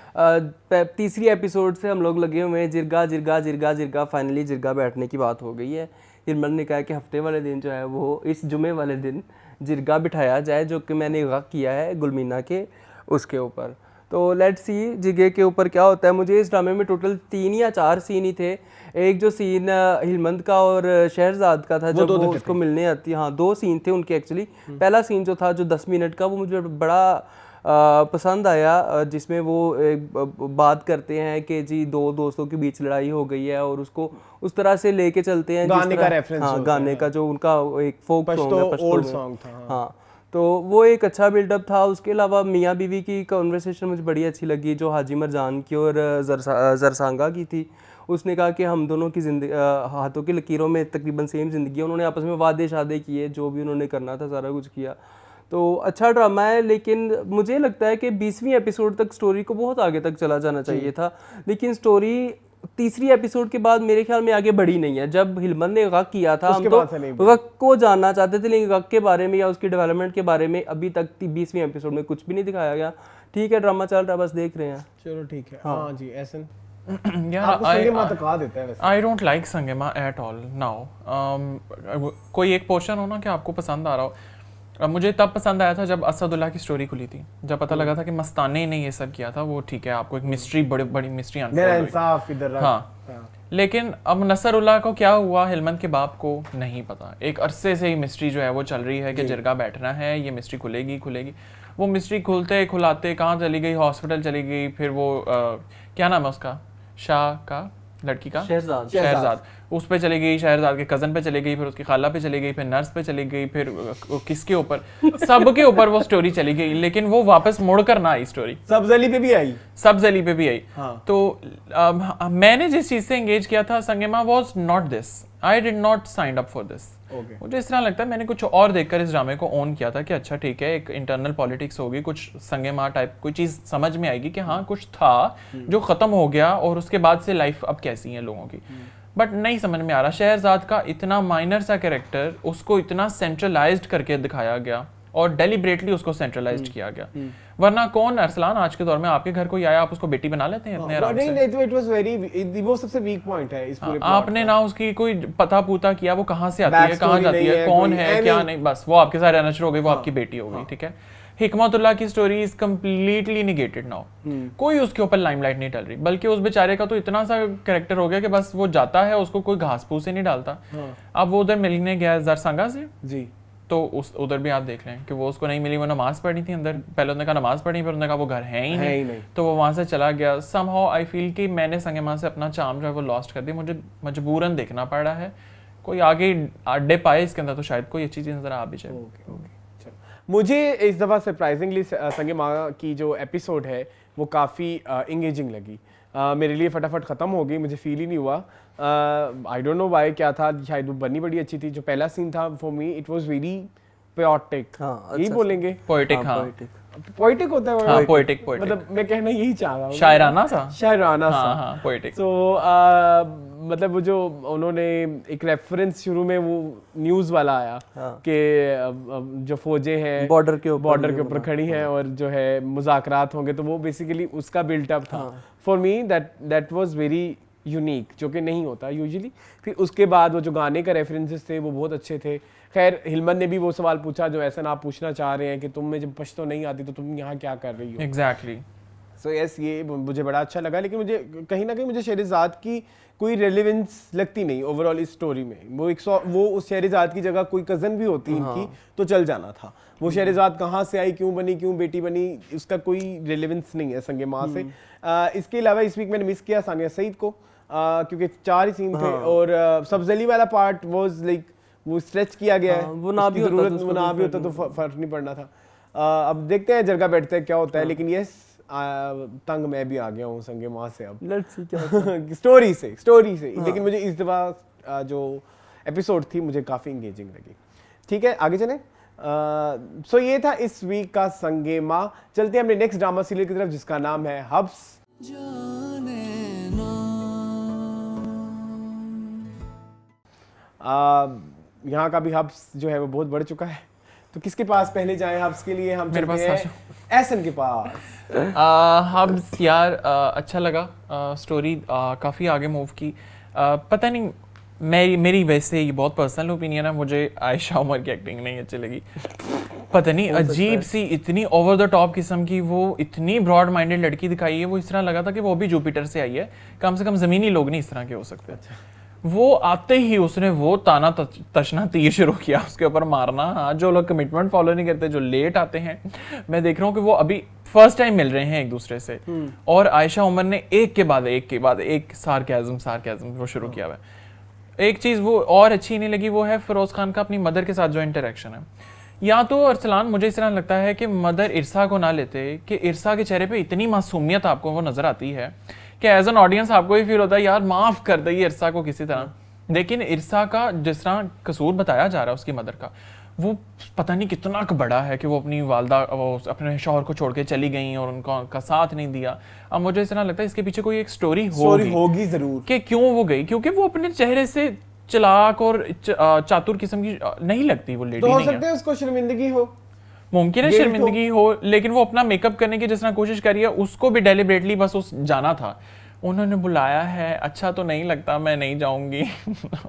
तीसरी एपिसोड से हम लोग लगे हुए हैं जिरगा जिरगा जिरगा जिरगा। फाइनली जिरगा बैठने की बात हो गई है। हिरमन ने कहा कि हफ्ते वाले दिन जो है वो इस जुमे वाले दिन जिरगा बिठाया जाए, जो कि मैंने गक किया है गुलमीना के उसके ऊपर। तो लेट्स सी जिगे के ऊपर क्या होता है। मुझे इस ड्रामे में टोटल 3 या 4 सीन ही थे। एक जो सीन हिलमंद का और शहरजाद का था जब वो उसको मिलने आती, 2 सीन थे उनके एक्चुअली। पहला सीन जो था जो 10 मिनट का, वो मुझे बड़ा पसंद आया, जिसमें वो बात करते हैं कि जी 2 दोस्तों के बीच लड़ाई हो गई है और उसको उस तरह से लेके चलते हैं गाने का रेफरेंस। गाने का जो उनका एक फोक सॉन्ग था। तो वो एक अच्छा बिल्डअप था। उसके अलावा मियाँ बीवी की कॉन्वर्सेशन मुझे बड़ी अच्छी लगी, जो हाजी मरजान की और जरसांगा की थी। उसने कहा कि हम दोनों की जिंदगी हाथों की लकीरों में तकरीबन सेम ज़िंदगी है। उन्होंने आपस में वादे शादे किए, जो भी उन्होंने करना था सारा कुछ किया। तो अच्छा ड्रामा है, लेकिन मुझे लगता है कि 20वीं एपिसोड तक स्टोरी को बहुत आगे तक चला जाना चाहिए था। लेकिन स्टोरी तीसरी एपिसोड के बाद मेरे ख्याल में आगे बढ़ी नहीं है। जब हिलमन ने गक किया था, हम तो गक को जानना चाहते थे, लेकिन गक के बारे में या उसकी डेवलपमेंट के बारे में अभी तक 20वीं एपिसोड में कुछ भी नहीं दिखाया गया। ठीक है, ड्रामा चल रहा है, बस देख रहे हैं। चलो ठीक है। हाँ जी ऐसन यार I don't like Sang-e-Mah at all now. कोई एक पोर्शन हो ना कि आपको पसंद आ रहा हो। मुझे तब पसंद आया था जब असदुल्ला की स्टोरी खुली थी, जब पता लगा था कि मस्ताने ने ये सब किया था। वो ठीक है, आपको एक मिस्ट्री बड़ी मिस्ट्री लेकिन अब नसरुल्लाह को क्या हुआ, हिलमंद के बाप को नहीं पता। एक अरसे से ही मिस्ट्री जो है वो चल रही है कि जिरगा बैठना है, ये मिस्ट्री खुलेगी। वो मिस्ट्री खुलते खुलाते कहाँ चली गई, हॉस्पिटल चली गई। फिर वो क्या नाम है उसका, शाह का लड़की का, शहरजाद, उस पे चली गई, शहरजाद के कजन पे चली गई, फिर उसकी खाला पे चली गई, फिर नर्स पे चली गई, फिर किसके ऊपर, सबके ऊपर वो स्टोरी चली गई। लेकिन वो वापस मुड़कर ना आई स्टोरी। सब्ज़ अली पे भी आई। हाँ। तो मैंने जिस चीज से एंगेज किया था, Sang-e-Mah was not this. I did not sign up for this. मुझे इस तरह लगता है मैंने कुछ और देखकर इस ड्रामे को ओन किया था कि अच्छा ठीक है, एक इंटरनल पॉलिटिक्स होगी, कुछ संगेमा टाइप कोई चीज समझ में आएगी कि हाँ कुछ था जो खत्म हो गया और उसके बाद से लाइफ अब कैसी है लोगों की। बट नहीं समझ में आ रहा। शहरजाद का इतना माइनर सा कैरेक्टर, उसको इतना सेंट्रलाइज्ड करके दिखाया गया और डेलिब्रेटली उसको सेंट्रलाइज्ड किया गया। वरना कौन अरसलान आज के दौर में आपके घर कोई आया, आप उसको बेटी बना लेते हैं अपने आराम से। इट वाज वेरी, वो सबसे वीक पॉइंट है इस पूरे प्लॉट आपने ना उसकी कोई पता पूता किया, वो कहाँ से आती है, कहाँ जाती है, कौन है क्या नहीं, बस वो आपके सारे अनशर हो गई, वो आपकी बेटी हो गई। ठीक है, हिकमतुल्लाह की story is completely negated now. कोई उसके ऊपर लाइमलाइट नहीं डल रही, बल्कि उस बेचारे का तो इतना सा कैरेक्टर हो गया कि बस वो जाता है, उसको कोई घास फूस से नहीं डालता। अब वो उधर मिलने गया जरसांगा से जी, तो उस उधर भी आप देख लें कि वो उसको नहीं मिली, वो नमाज पढ़ी थी अंदर, पहले उन्होंने कहा नमाज पढ़ी, फिर उन्होंने कहा वो घर है ही नहीं, तो वो वहाँ से चला गया। समहाउ आई फील कि मैंने संगे माँ से अपना चार्म जो है वो लॉस्ट कर दी, मुझे मजबूरन देखना पड़ रहा है। कोई आगे अड्डे पाए इसके अंदर तो शायद कोई अच्छी चीज़ नजर आ भी जाए। मुझे इस दफ़ा सरप्राइजिंगली संगे माँ की जो एपिसोड है वो काफ़ी इंगेजिंग लगी। मेरे लिए फटाफट ख़त्म हो गई, मुझे फील ही नहीं हुआ। आई डोंट नो वाई, क्या था, शायद वो बनी बड़ी अच्छी थी। जो पहला सीन था for me it was very poetic, यही बोलेंगे, पोएटिक, हाँ पोएटिक होता है, हाँ पोएटिक, मतलब मैं कहना यही चाह रहा हूँ, शायराना सा, शायराना सा, हाँ पोएटिक। तो मतलब वो जो उन्होंने एक रेफरेंस शुरू में वो न्यूज़ वाला आया कि जो फौजें हैं बॉर्डर के ऊपर खड़ी हैं और जो है मुज़ाकरात होंगे, तो वो बेसिकली उसका बिल्टअप था। For me that was very unique, जो कि नहीं होता यूजुअली। फिर उसके बाद वो जो गाने का रेफरेंसेस थे वो बहुत अच्छे थे। खैर हिलमन ने भी वो सवाल पूछा जो ऐसा आप पूछना चाह रहे हैं कि तुम में जब पश्तो नहीं आती तो तुम यहाँ क्या कर रही हो। एग्जैक्टली। सो यस, ये मुझे बड़ा अच्छा लगा, लेकिन मुझे कहीं ना कहीं मुझे शहरज़ाद की कोई रेलेवेंस लगती नहीं ओवरऑल इस स्टोरी में। वो उस शहरज़ाद की जगह कोई कज़न भी होती इनकी तो चल जाना था। वो शहरज़ाद कहाँ से आई, क्यों बनी, क्यों बेटी बनी, उसका कोई रेलेवेंस नहीं है संगे माँ से। इसके अलावा इस वीक मैंने मिस किया सानिया सईद को, क्योंकि 4 ही सीन थे और सब्ज़ली वाला पार्ट वाज लाइक वो स्ट्रेच किया गया है, वो ना भी होता तो फर्क नहीं पड़ना था। अब देखते हैं जरगा बैठते हैं क्या होता है, लेकिन यस तंग मैं भी आ गया हूँ संगे माँ से अब, लेट्स सी क्या स्टोरी से। लेकिन मुझे इस दफ़ा जो एपिसोड थी मुझे काफ़ी इंगेजिंग लगी। ठीक है, आगे चलें। सो ये था इस वीक का संगे माँ। चलते हैं अपने नेक्स्ट ड्रामा सीरियल की तरफ जिसका नाम है हब्स। यहाँ का भी हब्स जो है वो बहुत बढ़ चुका है, तो किसके पास पहले जाएं हब्स के लिए? हम चलते हैं एहसन के पास। हब्स यार अच्छा लगा, स्टोरी काफ़ी आगे मूव की। पता नहीं मेरी वैसे ये बहुत पर्सनल ओपिनियन है, मुझे आयशा उमर की एक्टिंग नहीं अच्छी लगी। पता नहीं अजीब सी, इतनी ओवर द टॉप किस्म की, वो इतनी ब्रॉड माइंडेड लड़की दिखाई है। वो इस तरह लगा था कि वो भी जुपिटर से आई है, कम से कम ज़मीनी लोग नहीं इस तरह के हो सकते। वो आते ही उसने वो ताना तशना तीर शुरू किया उसके ऊपर मारना। हाँ, जो लोग कमिटमेंट फॉलो नहीं करते, जो लेट आते हैं, मैं देख रहा हूँ कि वो अभी फर्स्ट टाइम मिल रहे हैं एक दूसरे से, और आयशा उमर ने एक के बाद एक सार्केज़म वो शुरू किया हुआ है। एक चीज़ वो और अच्छी नहीं लगी, वो है फिरोज खान का अपनी मदर के साथ जो इंटरेक्शन है। या तो अरसलान मुझे इस तरह लगता है कि मदर इरसा को ना लेते, कि इरसा के चेहरे पे इतनी मासूमियत आपको वो नजर आती है कि एज एन ऑडियंस आपको ही फील होता है यार माफ कर दे इरसा को किसी तरह। लेकिन इरसा का जिस तरह कसूर बताया जा रहा है उसकी मदर का, वो पता नहीं कितना बड़ा है कि वो अपनी वालदा वो अपने शौहर को छोड़ के चली गई और उनका साथ नहीं दिया। अब मुझे इस तरह लगता है इसके पीछे कोई एक स्टोरी होगी जरूर कि क्यों वो गई, क्योंकि वो अपने चेहरे से चालाक और चातुर किस्म की नहीं लगती वो लेडी। तो हो सकता है उसको शर्मिंदगी हो, मुमकिन है शर्मिंदगी हो, लेकिन वो अपना मेकअप करने की जिस तरह कोशिश करी है उसको भी डेलिबरेटली बस उस जाना था। उन्होंने बुलाया है, अच्छा तो नहीं लगता, मैं नहीं जाऊंगी।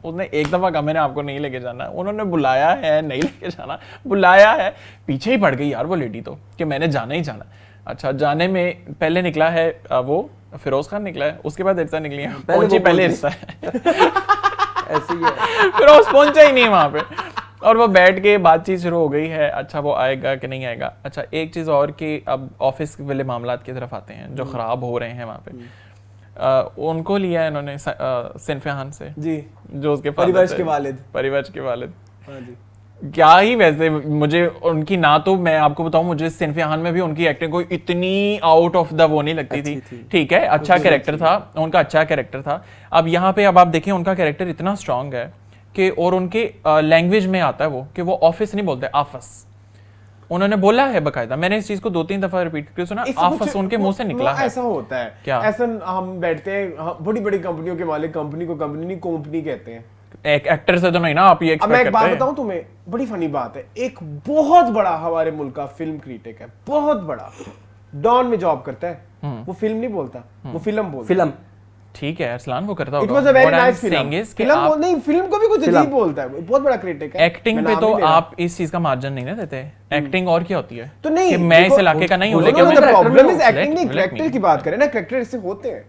उसने एक दफा कहा मैंने आपको नहीं लेके जाना, उन्होंने बुलाया है, नहीं लेके जाना, बुलाया है, पीछे ही पड़ गई यार वो लेडी तो कि मैंने जाना ही जाना। अच्छा, जाने में पहले निकला है वो फिरोज खान निकला है, उसके बाद इरसा निकली है, पहले इरसा है। ऐसे ही है, फिरोज पहुंचा ही नहीं वहां पे, और वो बैठ के बातचीत शुरू हो गई है। अच्छा, वो आएगा कि नहीं आएगा। अच्छा, एक चीज़ और कि अब ऑफिस वाले मामलात की तरफ आते हैं जो ख़राब हो रहे हैं वहाँ पे। उनको लिया है इन्होंने सिनफियान से जी, जो उसके परिवर्ष के वालिद। हाँ जी, क्या ही वैसे मुझे उनकी ना, तो मैं आपको बताऊं मुझे सिनफियान में भी उनकी एक्टिंग कोई इतनी आउट ऑफ द वो नहीं लगती थी। ठीक है, अच्छा कैरेक्टर था उनका, अच्छा कैरेक्टर था। अब यहाँ पे अब आप देखें उनका कैरेक्टर इतना स्ट्रांग है कि, और उनके लैंग्वेज में आता है वो कि वो ऑफिस नहीं बोलते, आफस। उन्होंने बोला है बकायदा, मैंने इस चीज को 2-3 दफा रिपीट करके सुना, आफस उनके मुंह से निकला है। ऐसा होता है क्या? ऐसा हम बैठते हैं, बड़ी बड़ी कंपनियों के मालिक कंपनी को कंपनी नहीं कंपनी कहते हैं। एक एक्टर से तो नहीं ना आप ये एक्सपेक्ट करते हैं। मैं एक बात बताऊं तुम्हें, बड़ी फनी बात है, एक बहुत बड़ा हमारे मुल्क का फिल्म क्रिटिक है, बहुत बड़ा, डॉन में जॉब करता है, वो फिल्म नहीं बोलता, वो फिल्म बोलता है। ठीक है अरसलान, वो करता होगा। It was a very nice film. Film को भी कुछ अजीब बोलता है, बहुत बड़ा क्रिटिक है। एक्टिंग पे तो आप इस चीज का मार्जिन नहीं ना देते। एक्टिंग और क्या होती है? तो नहीं कि मैं इस इलाके का नहीं हूं, लेकिन प्रॉब्लम इज एक्टिंग नहीं, कैरेक्टर की बात करें ना, कैरेक्टर इससे होते हैं।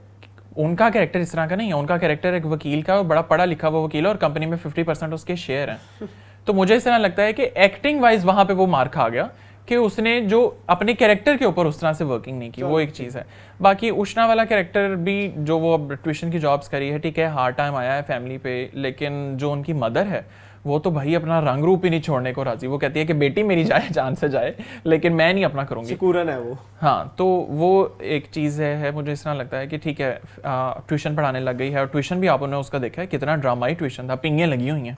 उनका कैरेक्टर इस तरह का नहीं है, उनका कैरेक्टर एक वकील का, बड़ा पढ़ा लिखा हुआ वकील है और कंपनी में 50% उसके शेयर हैं। तो मुझे ऐसा लगता है कि एक्टिंग वाइज वहां पे वो मार खा गया कि उसने जो अपने कैरेक्टर के ऊपर उस तरह से वर्किंग नहीं की, वो एक चीज़ है। बाकी उष्णा वाला कैरेक्टर भी जो वो अब ट्यूशन की जॉब्स करी है, ठीक है, हार्ड टाइम आया है फैमिली पे, लेकिन जो उनकी मदर है वो तो भाई अपना रंग रूप ही नहीं छोड़ने को राजी। वो कहती है कि बेटी मेरी जाए जान से जाए, लेकिन मैं नहीं अपना करूंगी। सिकुरन है वो। हाँ, तो वो एक चीज़ है। मुझे इस तरह लगता है कि ठीक है, ट्यूशन पढ़ाने लग गई है, और ट्यूशन भी आपने उसका देखा है कितना ड्रामाई ट्यूशन था, पिंगें लगी हुई हैं।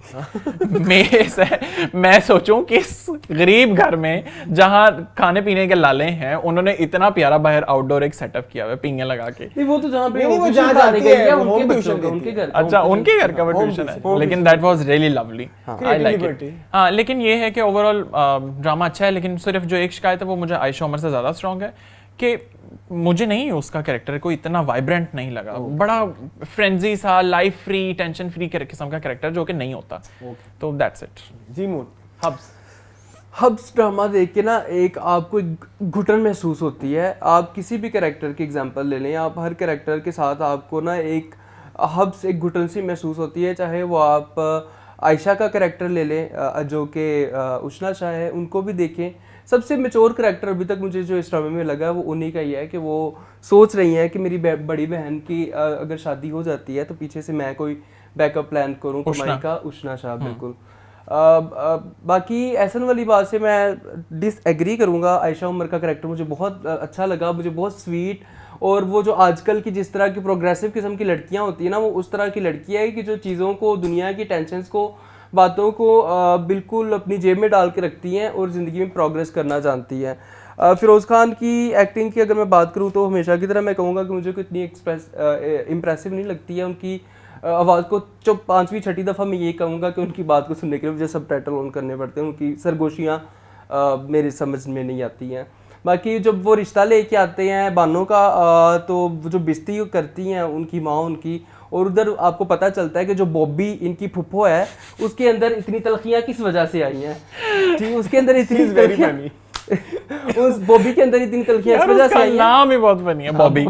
मैं सोचूं कि इस गरीब घर में जहाँ खाने पीने के लाले हैं, उन्होंने इतना प्यारा बाहर आउटडोर एक सेटअप किया हुआ पींगें लगा के। नहीं, वो तो जहाँ पे वो जहाँ जाती है उनके बच्चों का, उनके घर, अच्छा उनके घर का वो ट्यूशन है, लेकिन that was really lovely, I like it. हाँ, लेकिन ये है कि ओवरऑल ड्रामा अच्छा है, लेकिन सिर्फ जो एक शिकायत है वो मुझे आयशा उमर से ज़्यादा स्ट्रॉन्ग है कि मुझे नहीं उसका कैरेक्टर कोई इतना वाइब्रेंट नहीं लगा। बड़ा फ्रेंजी सा, लाइफ फ्री, टेंशन फ्री किस्म का कैरेक्टर जो कि नहीं होता। तो दैट्स इट। जी मून, हब्स ड्रामा देख के ना एक आपको घुटन महसूस होती है। आप किसी भी कैरेक्टर की एग्जांपल ले लें, आप हर कैरेक्टर के साथ आपको ना एक हब्स, एक घुटन सी महसूस होती है। चाहे वो आप आयशा का कैरेक्टर ले लें जो कि उष्णा शाह है, उनको भी देखें। सबसे मैच्योर कैरेक्टर अभी तक मुझे जो इस ड्रामे में लगा वो उन्हीं का ही है कि वो सोच रही हैं कि मेरी बड़ी बहन की अगर शादी हो जाती है तो पीछे से मैं कोई बैकअप प्लान करूं कमाई का। उष्णा शाह, बिल्कुल। बाकी एहसन वाली बात से मैं डिसएग्री करूंगा। आयशा उमर का कैरेक्टर मुझे बहुत अच्छा लगा, मुझे बहुत स्वीट, और वो जो आजकल की जिस तरह की प्रोग्रेसिव किस्म की लड़कियां होती है ना, वो उस तरह की लड़की है कि जो चीज़ों को, दुनिया की टेंशन्स को, बातों को बिल्कुल अपनी जेब में डाल के रखती हैं और ज़िंदगी में प्रोग्रेस करना जानती है। फिरोज़ खान की एक्टिंग की अगर मैं बात करूँ तो हमेशा की तरह मैं कहूँगा कि मुझे कोई इतनी इम्प्रेसिव नहीं लगती है। उनकी आवाज़ को जो 5वीं 6ठी दफ़ा मैं ये कहूँगा कि उनकी बात को सुनने के लिए मुझे सबटाइटल ऑन करने पड़ते हैं, उनकी सरगोशियाँ मेरे समझ में नहीं आती हैं। बाकी जब वो रिश्ता लेके आते हैं बानो का तो जो बिस्ती करती हैं उनकी माँ उनकी, और उधर आपको पता चलता है कि जो बॉबी इनकी फुफ्फो है उसके अंदर इतनी तलखियाँ किस वजह से आई हैं। ठीक, उसके अंदर इतनी तलखियाँ उस बॉबी के अंदर इतनी तलखियाँ इस वजह से आई हैं। नाम ही बहुत फनी है, बॉबी।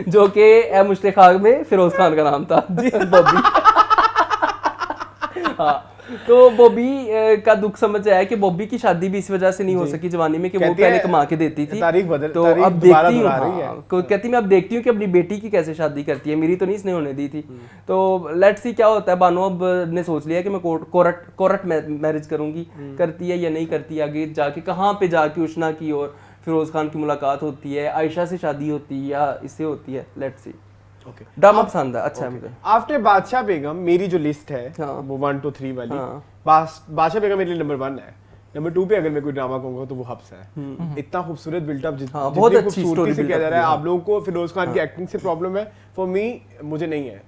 जो कि ए मुश्ताक खान में फिरोज खान का नाम था, बॉबी। हाँ, तो बॉबी का दुख समझ आया कि बॉबी की शादी भी इस वजह से नहीं हो सकी जवानी में कि वो पहले कमा के देती थी। तो अब देखती हूँ, कहती मैं अब देखती हूँ कि अपनी बेटी की कैसे शादी करती है, मेरी तो नहीं इसने होने दी थी। तो लेट्स सी क्या होता है। बानो अब ने सोच लिया कि मैं कोर्ट मैरिज करूंगी, करती है या नहीं करती, आगे जाके कहाँ पे जाके उष्णा की और फिरोज खान की मुलाकात होती है, आयशा से शादी होती है या इससे होती है, लेट्स सी। ड्रामा पसंद है, अच्छा है मुझे। आफ्टर बादशाह बेगम मेरी जो लिस्ट है वो 1 to 3 वाली, बादशाह बेगम मेरे लिए नंबर 1 है। नंबर 2 पे अगर मैं कोई ड्रामा कहूंगा तो वो हब्स है। इतना खूबसूरत बिल्डअप बहुत अच्छी स्टोरी से किया जा रहा है। आप लोगों को फिरोज खान की एक्टिंग से प्रॉब्लम है, फॉर मी मुझे नहीं है।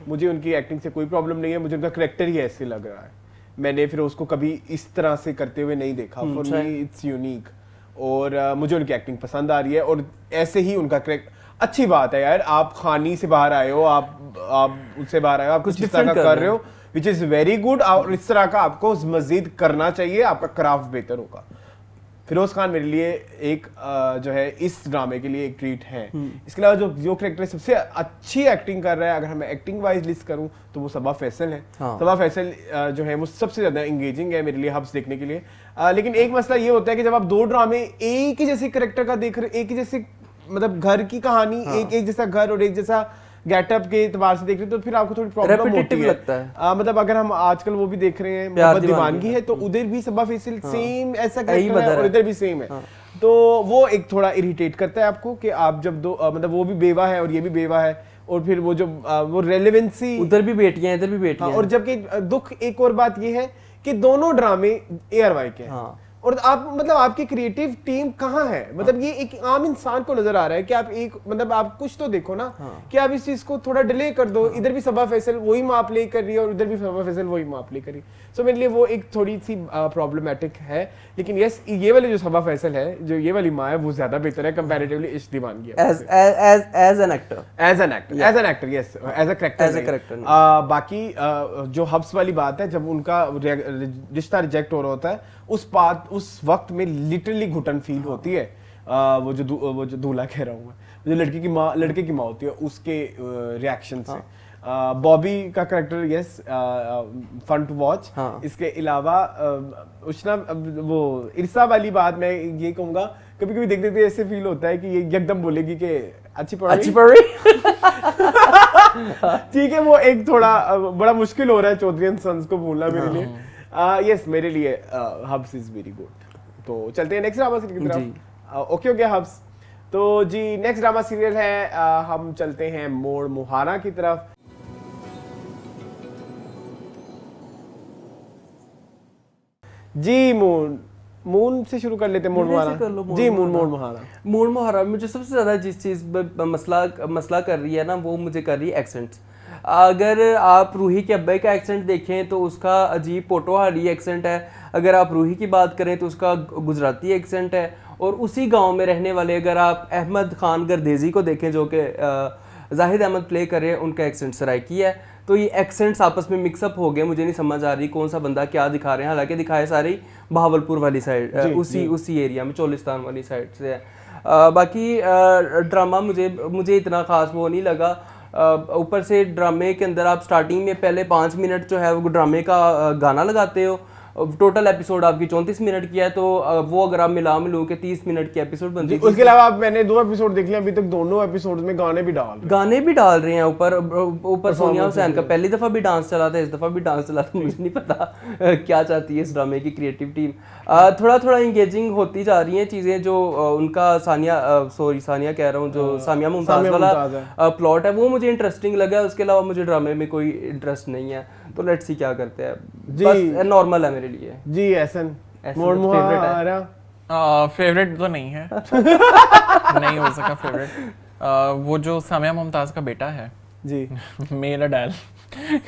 मुझे उनकी एक्टिंग से कोई प्रॉब्लम नहीं है, मुझे उनका कैरेक्टर ही ऐसे लग रहा है। मैंने फिर उसको कभी इस तरह से करते हुए नहीं देखा। फॉर मी इट्स यूनिक, और मुझे उनकी एक्टिंग पसंद आ रही है। और ऐसे ही उनका कैरेक्टर, अच्छी बात है यार, आप खानी से बाहर आए हो, आप उससे बाहर आए हो, आप कुछ इस तरह का कर रहे हो, विच इज वेरी गुड। और इस तरह का आपको मजीद करना चाहिए, आपका क्राफ्ट बेहतर होगा। फिरोज खान मेरे लिए एक जो है इस ड्रामे के लिए एक ट्रीट है। इसके अलावा जो कैरेक्टर सबसे अच्छी एक्टिंग कर रहा है, अगर मैं एक्टिंग वाइज लिस्ट करूं तो वो सबा फैसल है। सबा फैसल जो है वो सबसे ज्यादा एंगेजिंग है मेरे लिए हब्स देखने के लिए। लेकिन एक मसला ये होता है कि जब आप 2 ड्रामे एक ही जैसे कैरेक्टर का देख रहे, एक ही जैसे मतलब घर की कहानी, एक जैसा घर और एक जैसा गेटअप के एतबार से देख रहे तो फिर आपको थोड़ी प्रॉब्लम होती है। लगता है। मतलब अगर हम आजकल वो भी देख रहे हैं मोहब्बत दीवानगी है, तो उधर भी सबा फैसल सेम ऐसा कैरेक्टर है और इधर भी सेम है। तो वो एक थोड़ा इरिटेट करता है आपको कि आप जब दो मतलब वो भी बेवा है और ये भी बेवा है, और फिर वो जो वो रेलेवेंसी, उधर भी बेटियां इधर भी बेटियां। और जबकि दुख एक और बात ये है कि दोनों ड्रामे ARY के हैं। और आप मतलब आपकी क्रिएटिव टीम कहाँ है? मतलब ये एक आम इंसान को नजर आ रहा है कि आप एक मतलब आप कुछ तो देखो ना कि आप इस चीज को थोड़ा डिले कर दो। इधर भी सबा फैसल वही माँ प्ले कर रही है और उधर भी सबा फैसल वही माँ प्ले कर रही है। सो मेरे लिए वो एक थोड़ी सी प्रॉब्लमैटिक है। लेकिन यस, ये वाली जो सबा फैसल है, जो ये वाली माँ है, वो ज्यादा बेहतर है कंपैरेटिवली इश्क दीवानगी as an actor yes, as a character. बाकी जो हब्स वाली बात है, जब उनका रिश्ता रिजेक्ट हो रहा होता है उस वक्त में लिटरली घुटन फील होती है। वो जो दूल्हा कह रहा हूँ मैं, जो लड़के की माँ होती है उसके रिएक्शन से। बॉबी का character yes fun to watch. इसके अलावा उष्णा वो इरसा वाली बात मैं ये कहूँगा, कभी कभी देख देखते ऐसे फील होता है कि ये एकदम बोलेगी कि अच्छी पढ़ रही ठीक है, वो एक थोड़ा बड़ा मुश्किल हो रहा है चौधरी एंड सन्स को बोलना मेरे लिए। यस मेरे लिए हब्स इज वेरी गुड। तो चलते हैं नेक्स्ट ड्रामा सीरियल की तरफ। ओके हो गया हब्स। तो जी नेक्स्ट ड्रामा सीरियल है, हम चलते हैं मोड़ मुहाना की तरफ। जी मून से शुरू कर लेते हैं। मोड़ मुहाना जी, मोड़ मुहाना मुझे सबसे ज्यादा जिस चीज मसला कर रही है ना, वो मुझे कर रही है एक्सेंट्स। अगर आप रूही के अब्बे का एक्सेंट देखें तो उसका अजीब पोटोहारी एक्सेंट है, अगर आप रूही की बात करें तो उसका गुजराती एक्सेंट है, और उसी गांव में रहने वाले अगर आप अहमद खान गर्देजी को देखें जो कि जाहिद अहमद प्ले करे, उनका एक्सेंट सराइकी है। तो ये एक्सेंट्स आपस में मिक्सअप हो गए, मुझे नहीं समझ आ रही कौन सा बंदा क्या दिखा रहे हैं। हालांकि दिखाए सारी बहावलपुर वाली साइड, उसी एरिया में चोलिस्तान वाली साइड से है। बाकी ड्रामा मुझे इतना खास वो नहीं लगा। ऊपर से ड्रामे के अंदर आप स्टार्टिंग में पहले 5 मिनट जो है वो ड्रामे का गाना लगाते हो। टोटल एपिसोड आपकी 34 मिनट की है, तो वो अगर आप मिलूं के 30 मिनट की एपिसोड बनती है। उसके अलावा मैंने 2 एपिसोड देख लिया अभी तक, दोनों एपिसोड्स में गाने भी डाल रहे हैं। ऊपर सोनिया हुसैन का पहली दफा भी डांस चला था, इस दफा भी डांस चला था। मुझे नहीं पता क्या चाहती है इस ड्रामे की क्रिएटिव टीम। थोड़ा इंगेजिंग होती जा रही हैं चीजें। जो उनका सानिया कह रहा हूँ, जो सामिया मुमताज वाला प्लॉट है वो मुझे इंटरेस्टिंग लगा। उसके अलावा मुझे ड्रामे में कोई इंटरेस्ट नहीं है, तो लेट्स सी क्या करते हैं। बस नॉर्मल है मेरे लिए जी। एहसन मोड़ मुहाना फेवरेट तो नहीं है नहीं हो सका फेवरेट। वो जो सामिया मुमताज का बेटा है जी, मेल अडेल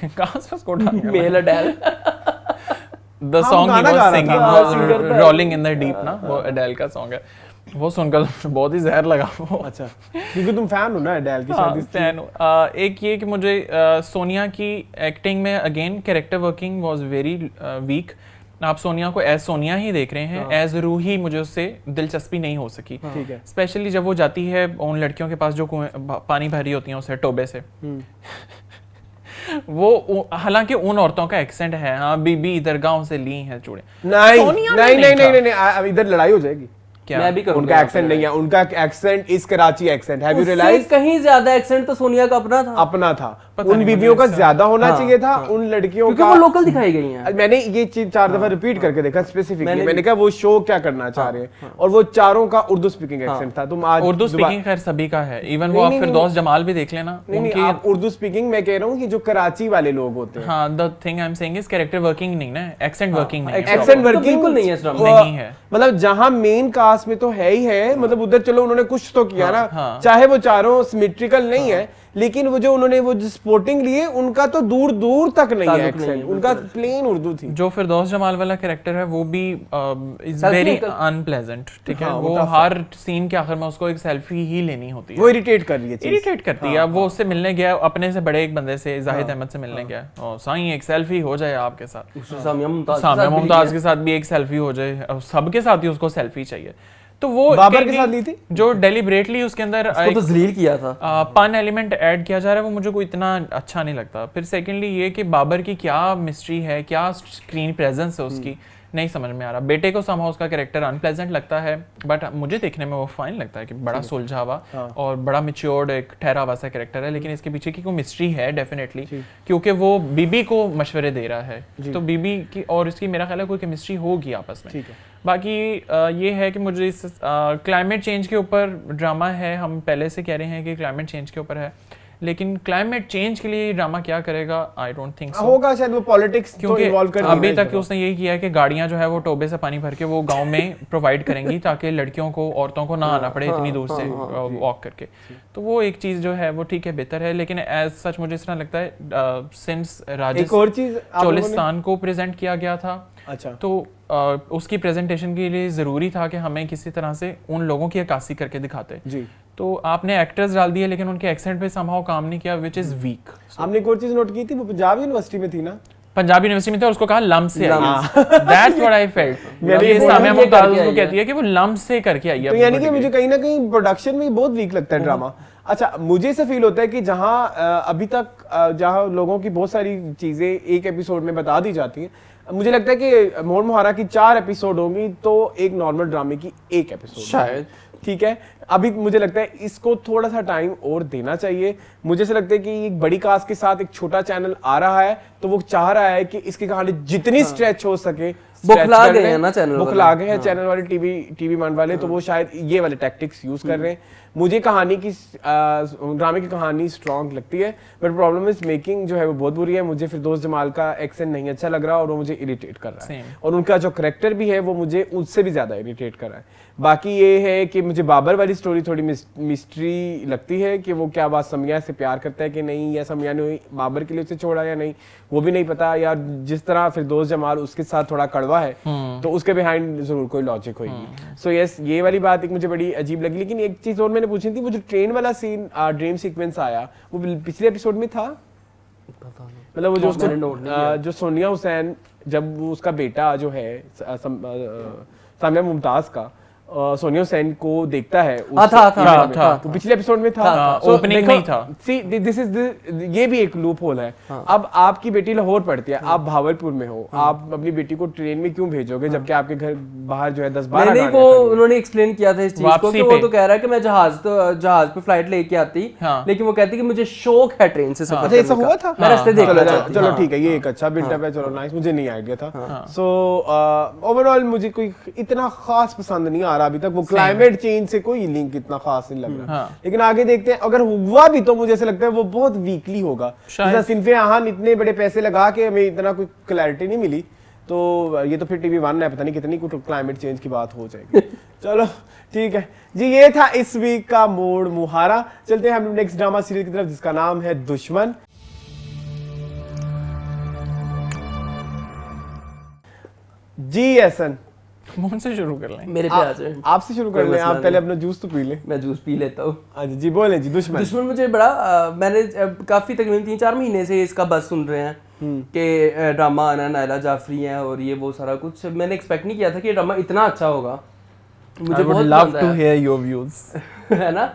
कहाँ से उसको उठा लिया? मेल Adele the song he was singing rolling in the deep ना, वो अडेल का सॉन्ग है। वो सुनकर बहुत ही जहर लगा वो। अच्छा, क्योंकि तुम फैन हो ना अडेल की? शायद फैन हो। एक ये कि मुझे सोनिया की एक्टिंग में again character working was very weak. आप सोनिया को एज सोनिया ही देख रहे हैं, एज रूही मुझे उससे दिलचस्पी नहीं हो सकी। ठीक है। स्पेशली जब वो जाती है उन लड़कियों के पास जो पानी भरी होती हैं उसे टोबे से वो हालांकि उन औरतों का एक्सेंट है, हाँ बीबी इधर गांव से ली है चूड़े। नहीं, इधर लड़ाई हो जाएगी। मैं भी करूंगा। उनका एक्सेंट नहीं है, उनका accent is Karachi accent. Have you realize? कहीं ज्यादा एक्सेंट तो सोनिया का अपना था। उन बीबियों का ज्यादा होना चाहिए था, उन लड़कियों का। वो लोकल दिखाई गई हैं। मैंने ये चीज 4 दफा रिपीट करके देखा स्पेसिफिकली। मैंने कहा वो शो क्या करना चाह रहे हैं, और वो चारों का उर्दू स्पीकिंग एक्सेंट था। तुम आज उर्दू स्पीकिंग खैर सभी का है, इवन वो आप फिरदौस जमाल भी देख लेना। नहीं, आप उर्दू स्पीकिंग मैं कह रहा हूँ कि जो कराची वाले लोग होते हैं। हाँ, the thing I am saying is character working नहीं ना, एक्सेंट वर्किंग नहीं है। एक्सेंट वर्किंग नहीं है, मतलब जहां मेन कास्ट में तो है ही है, मतलब उधर चलो उन्होंने कुछ तो किया ना, चाहे वो चारों सिमेट्रिकल नहीं है, लेकिन वो जो उन्होंने वो स्पोर्टिंग लिए उनका तो दूर दूर तक नहीं है एक्सेंट, उनका प्लेन उर्दू थी। जो फिरदौस जमाल वाला कैरेक्टर है वो भी इज वेरी अनप्लेजेंट, ठीक है। वो हर सीन के आखिर में उसको एक सेल्फी ही लेनी होती है, वो इरिटेट कर रही है, इरिटेट करती है। वो उससे मिलने गया, अपने से बड़े एक बंदे से, जाहिद अहमद से मिलने गया, और साईं एक सेल्फी हो जाए आपके साथ, सामिया मुमताज के साथ भी एक सेल्फी हो जाए, सबके साथ ही उसको सेल्फी चाहिए। तो वो बाबर के साथ ली थी, जो डेलिबरेटली उसके अंदर उसको तो जलील किया था, पन एलिमेंट ऐड किया जा रहा है, वो मुझे कोई इतना अच्छा नहीं लगता। फिर सेकेंडली ये कि बाबर की क्या मिस्ट्री है, क्या स्क्रीन प्रेजेंस है उसकी, नहीं समझ में आ रहा। बेटे को समहाउ उसका कैरेक्टर अनप्लेजेंट लगता है, बट मुझे देखने में वो फाइन लगता है कि बड़ा सुलझा हुआ और बड़ा मैच्योर्ड एक ठहरा हुआ सा कैरेक्टर है, लेकिन इसके पीछे की कोई मिस्ट्री है डेफिनेटली, क्योंकि वो बीबी को मशवरे दे रहा है, तो बीबी की और इसकी मेरा ख्याल है कोई केमिस्ट्री होगी आपस में। बाकी ये है कि मुझे इस क्लाइमेट चेंज के ऊपर ड्रामा है, हम पहले से कह रहे हैं कि क्लाइमेट चेंज के ऊपर है, लेकिन क्लाइमेट चेंज के लिए ड्रामा क्या करेगा, आई डोंट थिंक सो होगा, शायद वो पॉलिटिक्स तो इन्वॉल्व कर। अभी तक उसने यही किया है कि गाड़ियां जो है वो टोबे से पानी भर के वो गांव में प्रोवाइड करेंगी ताकि लड़कियों को, औरतों को ना आना पड़े इतनी दूर से वॉक करके। तो वो एक चीज जो है वो ठीक है, बेहतर है, लेकिन एज सच मुझे इस तरह लगता है सिंस चोलिस्तान को प्रेजेंट किया गया था, अच्छा, तो उसकी प्रेजेंटेशन के लिए जरूरी था कि हमें किसी तरह से उन लोगों की अक्कासी करके दिखाते जी। तो आपने एक्टर्स डाल दिए लेकिन उनके एक्सेंट पे समहाउ काम नहीं किया, व्हिच इज वीक। आपने एक और चीज नोट की थी, वो पंजाब यूनिवर्सिटी में थी ना, पंजाब यूनिवर्सिटी में था, उसको कहा लम्ब से आई है, दैट्स व्हाट आई फेल्ट। ये सामिया मुमताज उसको कहती है कि वो लम्ब से करके आई है। तो यानी कि मुझे कहीं ना कहीं प्रोडक्शन में बहुत वीक लगता है ड्रामा। अच्छा, मुझे ऐसा फील होता है कि जहाँ अभी तक जहाँ लोगों की बहुत सारी चीजें एक एपिसोड में बता दी जाती हैं, मुझे लगता है कि मोड़ मुहारा की 4 एपिसोड होंगी तो एक नॉर्मल ड्रामे की 1 एपिसोड शायद। ठीक है, अभी मुझे लगता है इसको थोड़ा सा टाइम और देना चाहिए। मुझे ऐसा लगता है कि एक बड़ी कास्ट के साथ एक छोटा चैनल आ रहा है तो वो चाह रहा है कि इसकी कहानी जितनी स्ट्रेच हो सके, बुखला गए हैं ना चैनल, बुखला गए हैं चैनल वाले, टीवी मान वाले, तो वो शायद ये वाले टैक्टिक्स यूज कर रहे हैं। मुझे कहानी की ड्रामे की कहानी स्ट्रॉन्ग लगती है, बट प्रॉब्लम इज मेकिंग जो है वो बहुत बुरी है। मुझे फिरदौस जमाल का एक्सेंट नहीं अच्छा लग रहा और वो मुझे इरिटेट कर रहा है, और उनका जो करेक्टर भी है वो मुझे उससे भी ज्यादा इरिटेट कर रहा है। बाकी ये है कि मुझे बाबर वाली स्टोरी थोड़ी मिस्ट्री लगती है कि वो क्या बात समया से प्यार करता है कि नहीं, या समया ने बाबर के लिए उसे छोड़ा या नहीं, वो भी नहीं पता। या जिस तरह फिरदौस जमाल उसके साथ थोड़ा कड़वा है तो उसके बिहाइंड जरूर कोई लॉजिक होगी। सो यस, ये वाली बात एक मुझे बड़ी अजीब लगी। लेकिन एक चीज और मैंने पूछी थी, वो जो ट्रेन वाला सीन ड्रीम सीक्वेंस आया वो पिछले एपिसोड में था, मतलब वो जो उसको जो सोनिया हुसैन, जब वो उसका बेटा जो है सामिया मुमताज का सोनिया हुसैन को देखता है, था तो पिछले एपिसोड में था, ओपनिंग में था। सी दिस इज ये भी एक लूप होल है। अब आपकी बेटी लाहौर पढ़ती है, आप भावलपुर में हो, आप अपनी बेटी को ट्रेन में क्यों भेजोगे जबकि आपके घर बाहर जो है 10-12 नहीं, वो उन्होंने एक्सप्लेन किया था इस चीज को कि वो तो कह रहा है कि मैं जहाज पे फ्लाइट लेके आती, लेकिन वो कहती कि मुझे शौक है ट्रेन से सफर करने का। ऐसा हुआ था, मैं रास्ते देख रहा था। चलो ठीक है, ये एक अच्छा बिल्डअप है, चलो नाइस, मुझे नहीं आइडिया था। सो ओवरऑल मुझे कोई इतना खास पसंद नहीं आ रहा अभी तक। वो क्लाइमेट चेंज से कोई लिंक इतना खास नहीं लग रहा, लेकिन आगे देखते हैं। अगर हुआ भी तो मुझे ऐसा लगता है वो बहुत वीकली होगा। जैसा सिन्फे आहान इतने बड़े पैसे लगा के हमें इतना कोई क्लैरिटी नहीं मिली, तो ये तो फिर TV1 है, पता नहीं कितनी कुछ क्लाइमेट चेंज की बात हो जाएगी। चलो ठीक है जी, ये था इस वीक का मोड़ मुहारा। चलते हैं हम नेक्स्ट ड्रामा सीरीज की तरफ जिसका नाम है दुश्मन। जी एहसन, मोहन से शुरू कर लें। मेरे प्यार से आपसे शुरू कर लें, आप पहले अपना जूस तो पी लें। मैं जूस पी लेता हूँ। अच्छा जी, बोले जी। दुश्मन मुझे बड़ा मैंने काफी तकरीबन 3-4 महीने से इसका बस सुन रहे हैं कि ड्रामा आना, नायला जाफरी हैं और ये वो सारा कुछ। मैंने एक्सपेक्ट नहीं किया था कि ये ड्रामा इतना अच्छा होगा। मुझे बहुत love to hear your views है ना,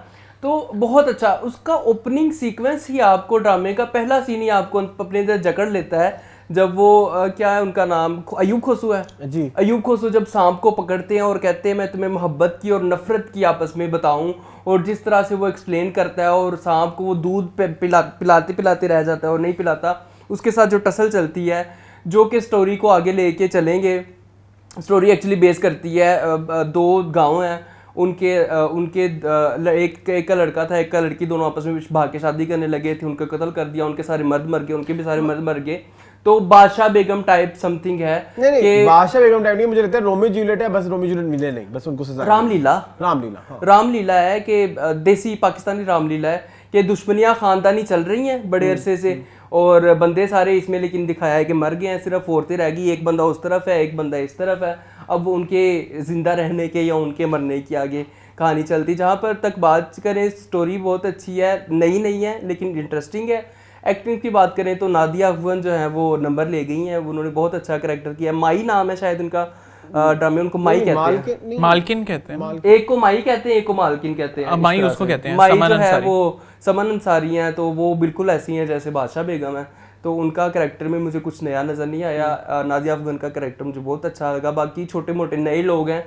तो बहुत अच्छा। उसका ओपनिंग सीक्वेंस ही आपको, ड्रामे का पहला सीन ही आपको अपने अंदर जकड़ लेता है। जब वो क्या है उनका नाम, अयूब खोसू है जी। अयूब खोसू जब सांप को पकड़ते हैं और कहते हैं मैं तुम्हें मोहब्बत की और नफरत की आपस में बताऊं, और जिस तरह से वो एक्सप्लेन करता है और सांप को वो दूध पिलाते रह जाता है और नहीं पिलाता, उसके साथ जो टसल चलती है, जो कि स्टोरी को आगे लेके चलेंगे। स्टोरी एक्चुअली बेस करती है 2 गाँव हैं, उनके एक का लड़का था, एक का लड़की, दोनों आपस में भाग के शादी करने लगे थे, उनका कत्ल कर दिया, उनके सारे मर्द मर गए, उनके भी सारे मर्द मर गए। तो बादशाह बेगम टाइप समथिंग है। नहीं, बादशाह बेगम टाइप नहीं, मुझे लगता है रोमियो जूलियट है, बस रोमियो जूलियट मिले नहीं, बस उनको सजा। रामलीला है कि देसी पाकिस्तानी रामलीला है कि दुश्मनियां खानदानी चल रही हैं बड़े अरसे से, और बंदे सारे इसमें लेकिन दिखाया है कि मर गए हैं, सिर्फ औरतें रह गई, एक बंदा उस तरफ है, एक बंदा इस तरफ है। अब उनके जिंदा रहने के या उनके मरने की आगे कहानी चलती। जहाँ पर तक बात करें, स्टोरी बहुत अच्छी है, नई नहीं है लेकिन इंटरेस्टिंग है। एक्टिंग की बात करें तो नादिया अफगन जो है वो नंबर ले गई हैं, उन्होंने बहुत अच्छा करैक्टर किया। माई नाम है शायद उनका ड्रामे, उनको माई कहते हैं, मालकिन कहते हैं, एक को माई कहते हैं, एक को मालकिन कहते हैं। माई उसको कहते हैं, माई जो है वो समन अंसारी हैं, तो वो बिल्कुल ऐसी हैं जैसे बादशाह बेगम है। तो उनका करैक्टर में मुझे कुछ नया नजर नहीं आया। नादिया अफगन का करैक्टर मुझे बहुत अच्छा लगा। बाकी छोटे मोटे नए लोग हैं,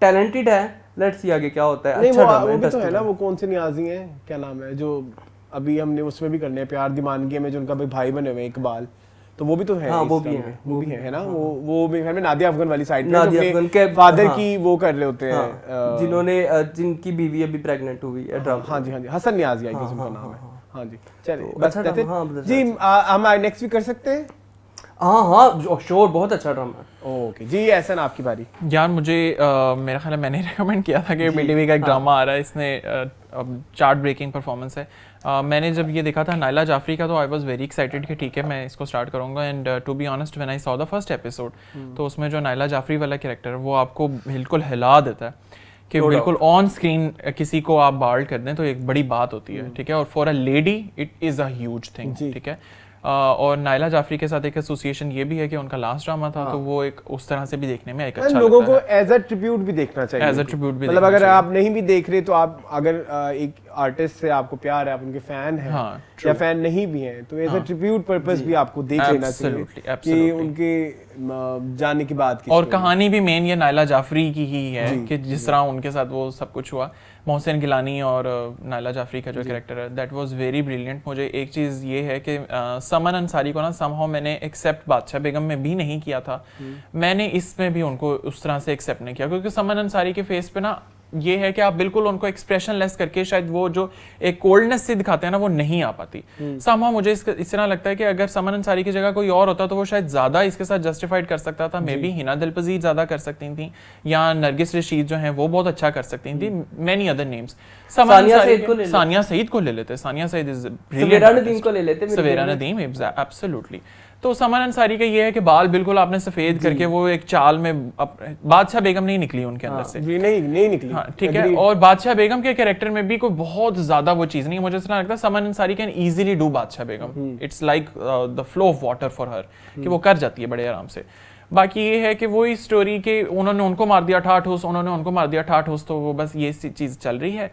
टैलेंटेड है, लेट्स सी आगे क्या होता है। अच्छा ड्रामा वो भी तो है ना, वो कौन से नियाजी हैं, क्या नाम है, जो अभी हमने उसमें भी करने हैं प्यार दीवानगी में, जो उनका भाई बने हुए इकबाल, तो वो भी तो है। हाँ, वो भी है ना, वो मेरे ख्याल में नादिया अफगन वाली साइड नादिया अफगन के फादर की वो कर रहे होते हैं, जिनकी बीवी अभी प्रेग्नेंट हुई है ड्रामा। हाँ जी, हसन नियाजी आई गेस उनका नाम है। हाँ जी, चलिए बस जी, हम नेक्स्ट वीक कर सकते हैं। हाँ श्योर, बहुत अच्छा ड्रामा है। ओके जी, एहसन आपकी बारी। यार मुझे मेरा ख्याल है मैंने रेकमेंड किया था कि BTV का एक ड्रामा आ रहा है, इसने चार्ट ब्रेकिंग परफॉर्मेंस है। मैंने जब ये देखा था नायला जाफरी का, तो आई वाज वेरी एक्साइटेड कि ठीक है मैं इसको स्टार्ट करूंगा। And to be honest when I saw the first episode, तो उसमें जो नायला जाफरी वाला कैरेक्टर है वो आपको बिल्कुल हिला देता है कि बिल्कुल ऑन स्क्रीन किसी को आप बार्ड कर दें तो एक बड़ी बात होती है, ठीक है, और for a lady it is a huge thing, ठीक है। और नायला जाफरी के साथ एक एसोसिएशन ये भी है कि उनका लास्ट ड्रामा था, तो वो एक उस तरह से भी देखने में एक अच्छा लोगों को एज अ ट्रिब्यूट भी देखना चाहिए, एज अ ट्रिब्यूट भी, मतलब अगर आप नहीं भी देख रहे तो आप अगर एक आर्टिस्ट से आपको प्यार है, आप उनके फैन हैं या फैन नहीं भी हैं, तो एज अ ट्रिब्यूट पर्पस भी आपको देख लेना चाहिए कि उनके जाने की बात की। और कहानी भी मेन ये नायला जाफरी की ही है कि जिस तरह उनके साथ वो सब कुछ हुआ, मोहसिन गिलानी और नायला जाफरी का जो कैरेक्टर है, दैट वाज वेरी ब्रिलियंट। मुझे एक चीज़ ये है कि समन अंसारी को ना समहाउ मैंने एक्सेप्ट बादशाह बेगम में भी नहीं किया था, मैंने इसमें भी उनको उस तरह से एक्सेप्ट नहीं किया, क्योंकि समन अंसारी के फेस पे ना ये है कि आप बिल्कुल उनको एक्सप्रेशन लेस करके शायद वो जो एक कोल्डनेस से दिखाते हैं ना वो नहीं आ पाती। समहाउ मुझे इस तरह लगता है कि अगर समन अंसारी की जगह कोई और होता तो वो शायद ज्यादा इसके साथ जस्टिफाइड कर सकता था, मे बी हिना दिलपजीर ज्यादा कर सकती थी या नरगिस रशीद जो है वो बहुत अच्छा कर सकती थी, many other names. Sania Saeed को ले लेते, Sania Saeed is brilliant, Savera Nadeem absolutely. तो समन अंसारी का ये है कि बाल बिल्कुल आपने सफेद करके वो एक चाल में बादशाह बेगम नहीं निकली उनके अंदर से, नहीं निकली, हाँ ठीक है। और बादशाह बेगम के कैरेक्टर में भी कोई बहुत ज्यादा वो चीज नहीं है, मुझे ऐसा लगता है Saman Ansari can easily do Badshah Begum, it's like the flow of water for her, कि वो कर जाती है बड़े आराम से। बाकी ये है कि वही स्टोरी के उन्होंने उनको मार दिया ठाठूस, उन्होंने उनको मार दिया ठाठूस, तो वो बस ये चीज चल रही है।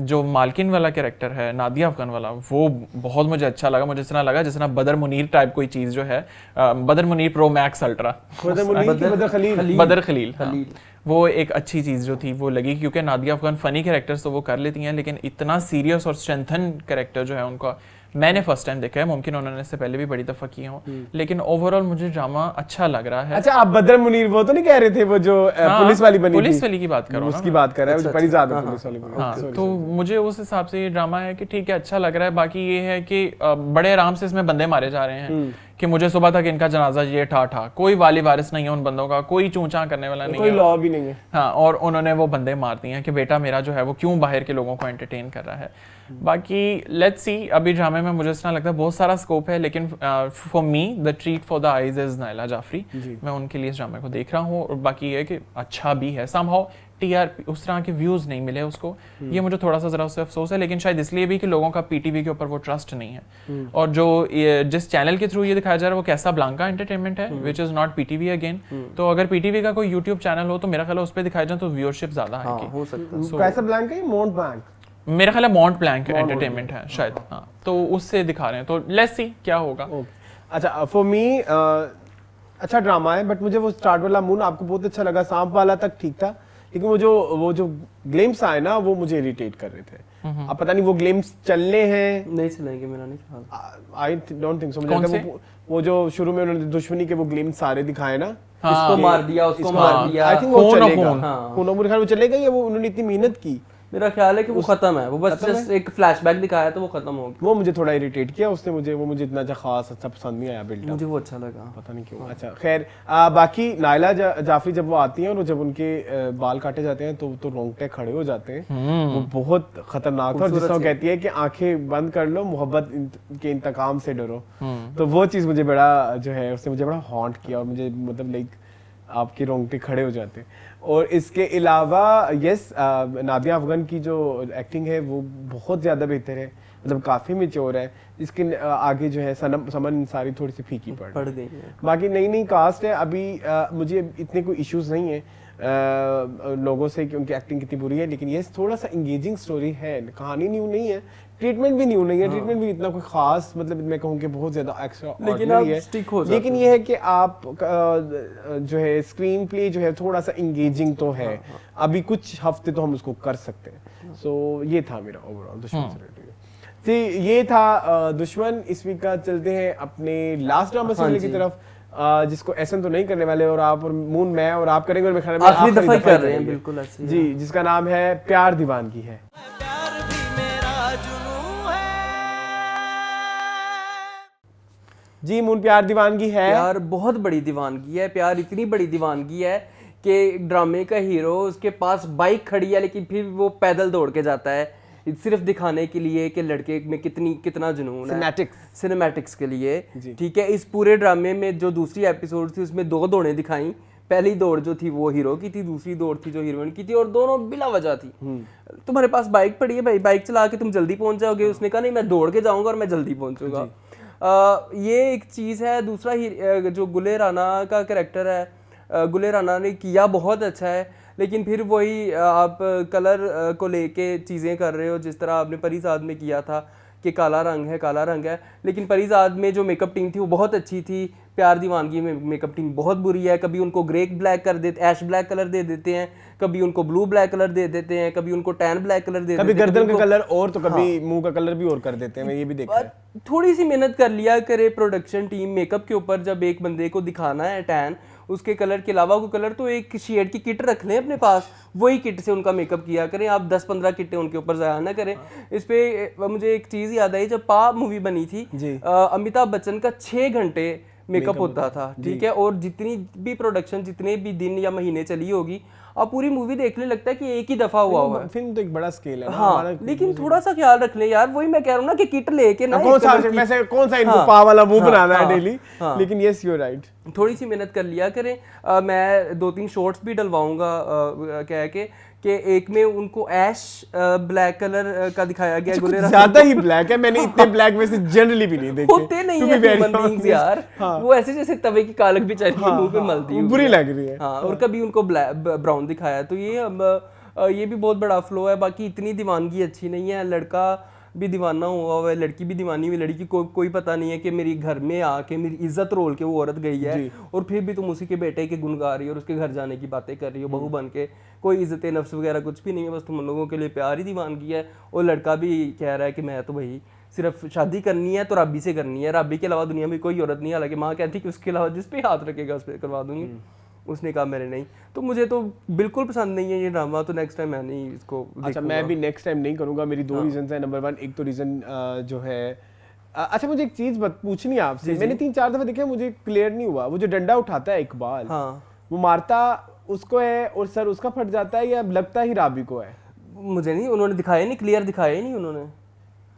जो मालकिन वाला कैरेक्टर है नादिया अफगान वाला, वो बहुत मुझे अच्छा लगा, मुझे इतना लगा जिस तरह बदर मुनीर टाइप कोई चीज जो है, बदर मुनीर प्रो मैक्स अल्ट्रा, बदर खलील, वो एक अच्छी चीज जो थी वो लगी, क्योंकि नादिया अफगान फनी कैरेक्टर्स तो वो कर लेती हैं, लेकिन इतना सीरियस और स्ट्रेंथन कैरेक्टर जो है उनका मैंने फर्स्ट टाइम देखा है, मुमकिन उन्होंने इससे पहले भी बड़ी दफा किए हों, लेकिन ओवरऑल मुझे ड्रामा अच्छा लग रहा है। अच्छा, आप बदर मुनीर वो तो नहीं कह रहे थे, वो जो पुलिस वाली बनी, पुलिस वाली की बात करो, उसकी बात कर रहा है, बड़ी ज्यादा पुलिस वाली। हाँ, तो मुझे उस हिसाब से ये ड्रामा है कि ठीक है, अच्छा लग रहा है। बाकी ये है कि बड़े आराम से इसमें बंदे मारे जा रहे हैं कि मुझे सुबह तक इनका जनाजा ये ठा, कोई वाली वारिस नहीं है उन बंदों का, कोई चूंचा करने वाला नहीं है, कोई लॉ भी नहीं है। हाँ, और उन्होंने वो बंदे मार दिए हैं कि बेटा मेरा जो है वो क्यों बाहर के लोगों को एंटरटेन कर रहा है। बाकी लेट्स सी, अभी ड्रामे में मुझे इतना लगता है बहुत सारा स्कोप है, लेकिन for me the treat for the eyes is Naila Jafri, मैं उनके लिए इस ड्रामे को देख रहा हूँ। और बाकी ये है कि अच्छा भी है, समहाउ टीआरपी उस तरह के व्यूज नहीं मिले उसको, ये मुझे थोड़ा सा जरा उससे अफसोस है, लेकिन शायद इसलिए भी कि लोगों का पीटीवी के ऊपर वो ट्रस्ट नहीं है। और जो जिस चैनल के थ्रू ये दिखाया जा रहा है वो कैसा ब्लांका एंटरटेनमेंट है, which is not PTV again. तो अगर पीटीवी का कोई यूट्यूब चैनल हो तो मेरा ख्याल है उस पर दिखाया जाए तो व्यूअरशिप ज्यादा है। हो सकता है कैसा ब्लांका है, माउंट ब्लैंक, मेरा ख्याल है माउंट ब्लैंक एंटरटेनमेंट है शायद, हाँ, तो उससे दिखा रहे हैं, तो लेट्स सी क्या होगा। अच्छा, फॉर मी अच्छा ड्रामा है, बट मुझे वो स्टार्ट वाला मून आपको बहुत अच्छा लगा, सांप वाला तक ठीक था, लेकिन वो जो ग्लिम्स आए ना वो मुझे इरिटेट कर रहे थे। अब पता नहीं वो ग्लिम्स चलने हैं, नहीं चलेंगे, मेरा नहीं ख्याल, आई डोंट थिंक सो। मुझे वो जो शुरू में उन्होंने दुश्मनी के वो ग्लिम्स सारे दिखाए ना, इसको मार दिया, उसको मार दिया, आई थिंक वो चलेगा, मेरे ख्याल वो चलेगा, या वो उन्होंने इतनी मेहनत की, मेरा ख्याल है कि वो खत्म है, वो बस जस्ट एक फ्लैशबैक दिखाया तो वो खत्म हो गया। वो मुझे थोड़ा इरिटेट किया उसने, मुझे इतना खास अच्छा पसंद नहीं आया बिल्डअप, मुझे वो अच्छा लगा, पता नहीं क्यों। अच्छा खैर, बाकी नायला जाफरी जब वो आती हैं और जब उनके बाल काटे जाते हैं तो रोंगटे खड़े हो जाते हैं, वो बहुत खतरनाक था। और जिस तरह कहती है कि आंखें बंद कर लो, मोहब्बत के इंतकाम से डरो, तो वो चीज मुझे बड़ा जो है उसने मुझे बड़ा हॉन्ट किया, और मुझे मतलब लाइक आपके रोंगटे खड़े हो जाते हैं। और इसके अलावा यस, नादिया अफगान की जो एक्टिंग है वो बहुत ज़्यादा बेहतर है, मतलब काफ़ी मैच्योर है। इसके आगे जो है समन अंसारी थोड़ी सी फीकी पड़ गई है। बाकी नई कास्ट है, अभी मुझे इतने कोई इश्यूज नहीं है लोगों से कि उनकी एक्टिंग कितनी बुरी है, लेकिन ये थोड़ा सा इंगेजिंग स्टोरी है, कहानी न्यू नहीं है, ट्रीटमेंट भी न्यू नहीं है, ट्रीटमेंट भी इतना कोई खास मतलब मैं कहूँ कि बहुत ज्यादा एक्स्ट्राऑर्डिनरी है, लेकिन ये है कि आप जो है स्क्रीन प्ले जो है थोड़ा सा इंगेजिंग तो है। अभी कुछ हफ्ते तो हम उसको कर सकते हैं। सो ये था मेरा ओवरऑल दुश्मन से रिलेटेड। ये था दुश्मन। इस वीक का चलते हैं अपने लास्ट ड्रामा सीरियल की तरफ, जिसको एसन तो नहीं करने वाले, और आप और मून मैं और आप करेंगे, और मैं आखिरी दफा कर रहे हैं बिल्कुल ऐसे जी, जिसका नाम है प्यार दीवानगी है। जी मून, प्यार दीवानगी है, प्यार बहुत बड़ी दीवानगी है। प्यार इतनी बड़ी दीवानगी है कि ड्रामे का हीरो, उसके पास बाइक खड़ी है लेकिन फिर वो पैदल दौड़ के जाता है सिर्फ दिखाने के लिए कि लड़के में कितना जुनून है, सिनेमैटिक्स के लिए। ठीक है, इस पूरे ड्रामे में जो दूसरी एपिसोड थी उसमें 2 दौड़ें दिखाई। पहली दौड़ जो थी वो हीरो की थी, दूसरी दौड़ थी जो हीरोइन की थी, और दोनों बिला वजह थी। तुम्हारे पास बाइक पड़ी है भाई, बाइक चला के तुम जल्दी पहुंच जाओगे। उसने कहा नहीं, मैं दौड़ के जाऊंगा और मैं जल्दी पहुंचूंगा। ये एक चीज़ है। दूसरा ही जो गुले राना का कैरेक्टर है, गुले राना ने किया बहुत अच्छा है, लेकिन फिर वही आप कलर को लेके चीज़ें कर रहे हो, जिस तरह आपने परीज़ाद में किया था कि काला रंग है, लेकिन परीज़ाद में जो मेकअप टीम थी वो बहुत अच्छी थी। प्यार दीवानगी में मेकअप टीम बहुत बुरी है। कभी उनको ग्रे ब्लैक कर देते, ऐश ब्लैक कलर दे देते हैं, कभी उनको ब्लू ब्लैक कलर दे देते हैं, कभी उनको टैन ब्लैक कलर दे देते हैं, कभी गर्दन का कलर और तो कभी मुंह का कलर भी और कर देते हैं, मैं ये भी देखा है। थोड़ी सी मेहनत कर लिया करे प्रोडक्शन टीम मेकअप के ऊपर। जब एक बंदे को दिखाना है टैन, उसके कलर के अलावा कोई कलर तो एक शेड की किट रख लें अपने पास, वही किट से उनका मेकअप किया करें। आप 10-15 किटें उनके ऊपर ज़ाया ना करें। इस पे मुझे एक चीज़ याद आई, जब पा मूवी बनी थी, अमिताभ बच्चन का 6 घंटे मेकअप होता था, ठीक है, और जितनी भी प्रोडक्शन जितने भी दिन या महीने चली होगी, अब पूरी मूवी देखने लगता है कि एक ही दफा हुआ है। फिल्म तो एक बड़ा स्केल है ना। हाँ, लेकिन थोड़ा सा ख्याल रख ले यार, वही मैं कह रहा हूँ ना कि किट लेके ना कौन सा इनको पा वाला मुंह बनाना है डेली, लेकिन यस यू आर राइट, थोड़ी सी मेहनत कर लिया करें। मैं 2-3 शॉर्ट्स भी डलवाऊंगा कह के कि एक में उनको ऐश ब्लैक कलर का दिखाया गया। कुछ ज्यादा ही ब्लैक है, मैंने इतने ब्लैक वैसे जनरली भी नहीं देखे, होते नहीं है ह्यूमन बीइंग्स यार। वो ऐसे जैसे तवे की कालक बेचारी के मुंह पे मलती है, बुरी लग रही है। हाँ, और कभी उनको ब्राउन दिखाया, तो ये भी बहुत बड़ा फ्लो है। बाकी इतनी दीवानगी अच्छी नहीं है। लड़का भी दीवाना हुआ है, लड़की भी दीवानी हुई। लड़की को कोई पता नहीं है कि मेरी घर में आके मेरी इज्जत रोल के वो औरत गई है, और फिर भी तुम उसी के बेटे के गुण गा रही हो और उसके घर जाने की बातें कर रही हो बहू बन के। कोई इज्जत नफ्स वगैरह कुछ भी नहीं है, बस तुम लोगों के लिए प्यार ही दीवानगी है। और लड़का भी कह रहा है कि मैं तो भाई सिर्फ शादी करनी है तो राबी से करनी है, राबी के अलावा दुनिया में कोई औरत नहीं है। हालांकि माँ कहती कि उसके अलावा जिस पे हाथ रखेगा उस पर करवा दूंगी। उसने कहा मैंने नहीं। तो मुझे तो बिल्कुल पसंद नहीं है ये ड्रामा, तो नेक्स्ट टाइम मैं नहीं इसको देखूंगा। अच्छा, मैं भी नेक्स्ट टाइम नहीं करूंगा। मेरी 2 रीजंस हैं। नंबर 1, एक तो रीजन जो है, अच्छा मुझे एक चीज पूछनी है आपसे। मैंने 3-4 दफा देखा, मुझे क्लियर नहीं हुआ, वो जो डंडा उठाता है इकबाल, वो मारता उसको है और सर उसका फट जाता है, या लगता ही राबी को है? मुझे नहीं, उन्होंने दिखाया नहीं, क्लियर दिखाया ही नहीं उन्होंने।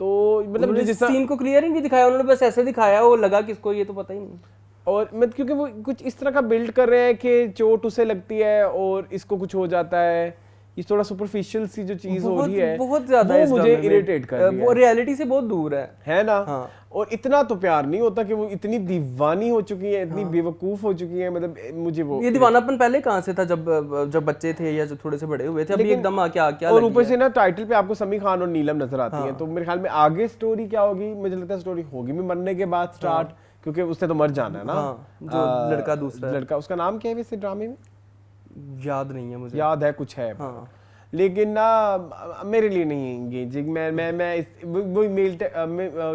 तो मतलब जिस सीन को क्लियर ही नहीं दिखाया उन्होंने, बस ऐसे दिखाया, वो लगा किसको ये तो पता ही नहीं। और मतलब क्योंकि वो कुछ इस तरह का बिल्ड कर रहे हैं कि चोट उसे लगती है और इसको कुछ हो जाता है, ये थोड़ा सुपरफिशियल सी जो चीज हो रही है बहुत ज्यादा वो मुझे इरिटेट कर रही है। वो रियलिटी से बहुत दूर है ना। हाँ। और इतना तो प्यार नहीं होता कि वो इतनी दीवानी हो चुकी है, इतनी बेवकूफ हो चुकी है। मतलब मुझे वो ये दीवानापन पहले कहाँ से था, जब बच्चे थे या जब थोड़े से बड़े हुए थे, अभी एकदम क्या और ऊपर से ना टाइटल पे आपको समी खान और नीलम नजर आती है। तो मेरे ख्याल में आगे स्टोरी क्या होगी, मुझे लगता है स्टोरी होगी भी मरने के बाद स्टार्ट, क्योंकि उसने तो मर जाना है ना। जो लड़का दूसरा लड़का, उसका नाम क्या है वैसे ड्रामे में? याद नहीं है मुझे। याद है कुछ है, लेकिन ना मेरे लिए नहीं एंगेजिंग। मैं वो मेल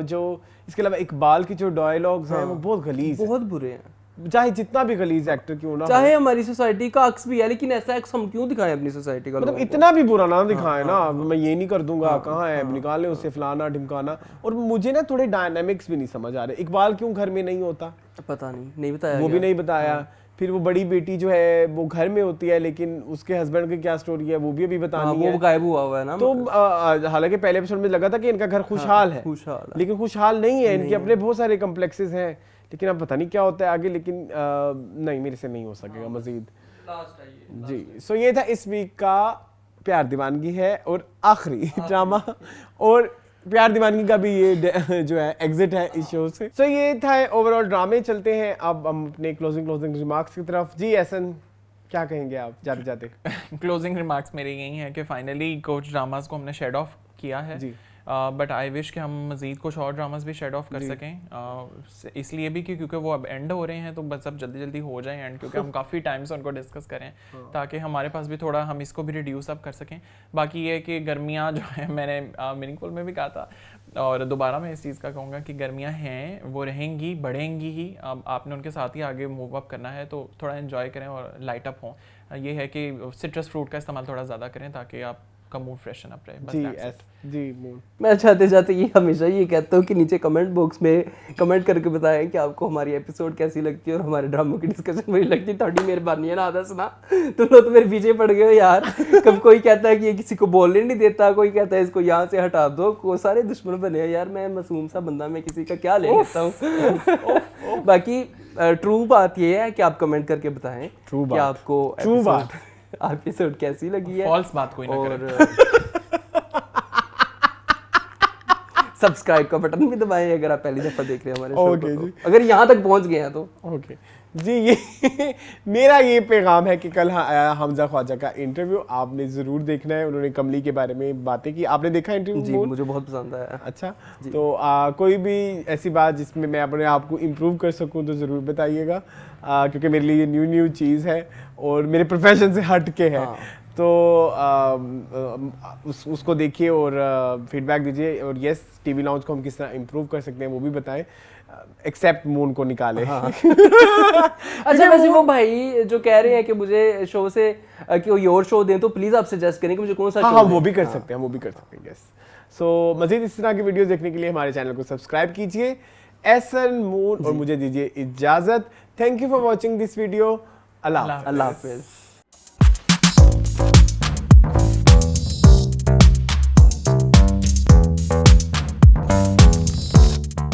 जो इसके अलावा इकबाल की जो डायलॉग्स हैं वो बहुत गलीज, बहुत बुरे हैं। चाहे जितना भी गलीज एक्टर क्यों ना, चाहे हमारी सोसाइटी का अक्स भी है, लेकिन ऐसा एक्स हम क्यों दिखाएं अपनी सोसाइटी का? मतलब इतना भी बुरा ना दिखाएं ना। मैं ये नहीं कर दूंगा, कहाँ है, निकाल ले उससे, फलाना ढिमकाना। और मुझे ना थोड़े डायनामिक्स भी नहीं समझ आ रहे। इकबाल क्यों घर में नहीं होता, पता नहीं बताया, वो भी नहीं बताया। फिर वो बड़ी बेटी जो है वो घर में होती है, लेकिन उसके हस्बैंड की क्या स्टोरी है वो भी अभी बतानी है। वो गायब हुआ है ना। तो हालांकि पहले एपिसोड में लगा था कि इनका घर खुशहाल है, लेकिन खुशहाल नहीं है। इनके अपने बहुत सारे कॉम्प्लेक्सेस हैं, लेकिन अब पता नहीं क्या होता है आगे। लेकिन नहीं, मेरे से नहीं हो सकेगा मजीद जी। सो ये था इस वीक का प्यार दीवानगी है, और आखिरी ड्रामा, और प्यार दीवानगी का भी ये जो है एग्जिट है इस शो से। सो ये था ओवरऑल ड्रामे। चलते हैं अब हम अपने क्लोजिंग रिमार्क्स की तरफ। जी एहसन, क्या कहेंगे आप जाते जाते? क्लोजिंग रिमार्क्स मेरे यही है कि फाइनली कुछ ड्रामास को हमने शेड ऑफ किया है जी। बट आई विश कि हम मज़ीद कुछ और ड्रामास भी शेड ऑफ कर सकें, इसलिए भी कि क्योंकि वो अब एंड हो रहे हैं, तो बस अब जल्दी जल्दी हो जाए एंड, क्योंकि हम काफ़ी टाइम से उनको डिस्कस करें ताकि हमारे पास भी थोड़ा हम इसको भी रिड्यूस अप कर सकें। बाकी ये कि गर्मियाँ जो है, मैंने मीनिंगफुल में भी कहा था और दोबारा मैं इस चीज़ का कहूँगा कि गर्मियाँ हैं, वो रहेंगी, बढ़ेंगी ही। अब आपने उनके साथ ही आगे मूव अप करना है, तो थोड़ा एंजॉय करें और लाइट अप हों। ये है कि सिट्रस फ्रूट का इस्तेमाल थोड़ा ज़्यादा करें ताकि आप का मूड फ्रेशन अप रहे। जी मैं चाहते जाते ये हमेशा ये कहता हूँ कि नीचे कमेंट बॉक्स में कमेंट करके बताएं कि आपको हमारी एपिसोड कैसी लगती है और हमारे ड्रामों की डिस्कशन बुरी लगती है। थोड़ी मेहरबानी है ना, आधा सुना तुम लोग तो मेरे पीछे पड़ गए हो यार। कब कोई कहता है कि ये किसी को बोलने नहीं देता, कोई कहता है इसको यहाँ से हटा दो, को सारे दुश्मन बने यार। मैं मासूम सा बंदा, मैं किसी का क्या ले लेता हूँ। बाकी ट्रू बात ये है कि आप कमेंट करके बताएं कि आपको एपिसोड कैसी लगी है। फॉल्स बात कोई ना करे। सब्सक्राइब का बटन भी दबाएं अगर आप पहली दफा देख रहे हैं हमारे शो ओके को। जी। अगर यहाँ तक पहुँच गए हैं तो ओके जी, ये मेरा ये पैगाम है कि कल आया हमजा ख्वाजा का इंटरव्यू, आपने ज़रूर देखना है। उन्होंने कमली के बारे में बातें की, आपने देखा इंटरव्यू? जी मुझे बहुत पसंद आया। अच्छा, तो कोई भी ऐसी बात जिसमें मैं अपने आप को इम्प्रूव कर सकूं तो ज़रूर बताइएगा, क्योंकि मेरे लिए ये न्यू चीज़ है और मेरे प्रोफेशन से हट के है। तो उसको देखिए और फीडबैक दीजिए, और यस टीवी लाउंज को हम किस तरह इम्प्रूव कर सकते हैं वो भी बताएं, एक्सेप्ट मून को निकाले। अच्छा वैसे वो भाई जो कह रहे हैं कि मुझे शो से कि कोई और शो दें तो प्लीज आप सजेस्ट करें कि मुझे कौन सा शो हाँ वो भी कर सकते हैं, वो भी कर सकते हैं, यस। सो मजीद इस तरह की वीडियोस देखने के लिए हमारे चैनल को सब्सक्राइब कीजिए। एहसन मून और मुझे दीजिए इजाजत। Thank you for watching this video. Allah Allah हाफिज़।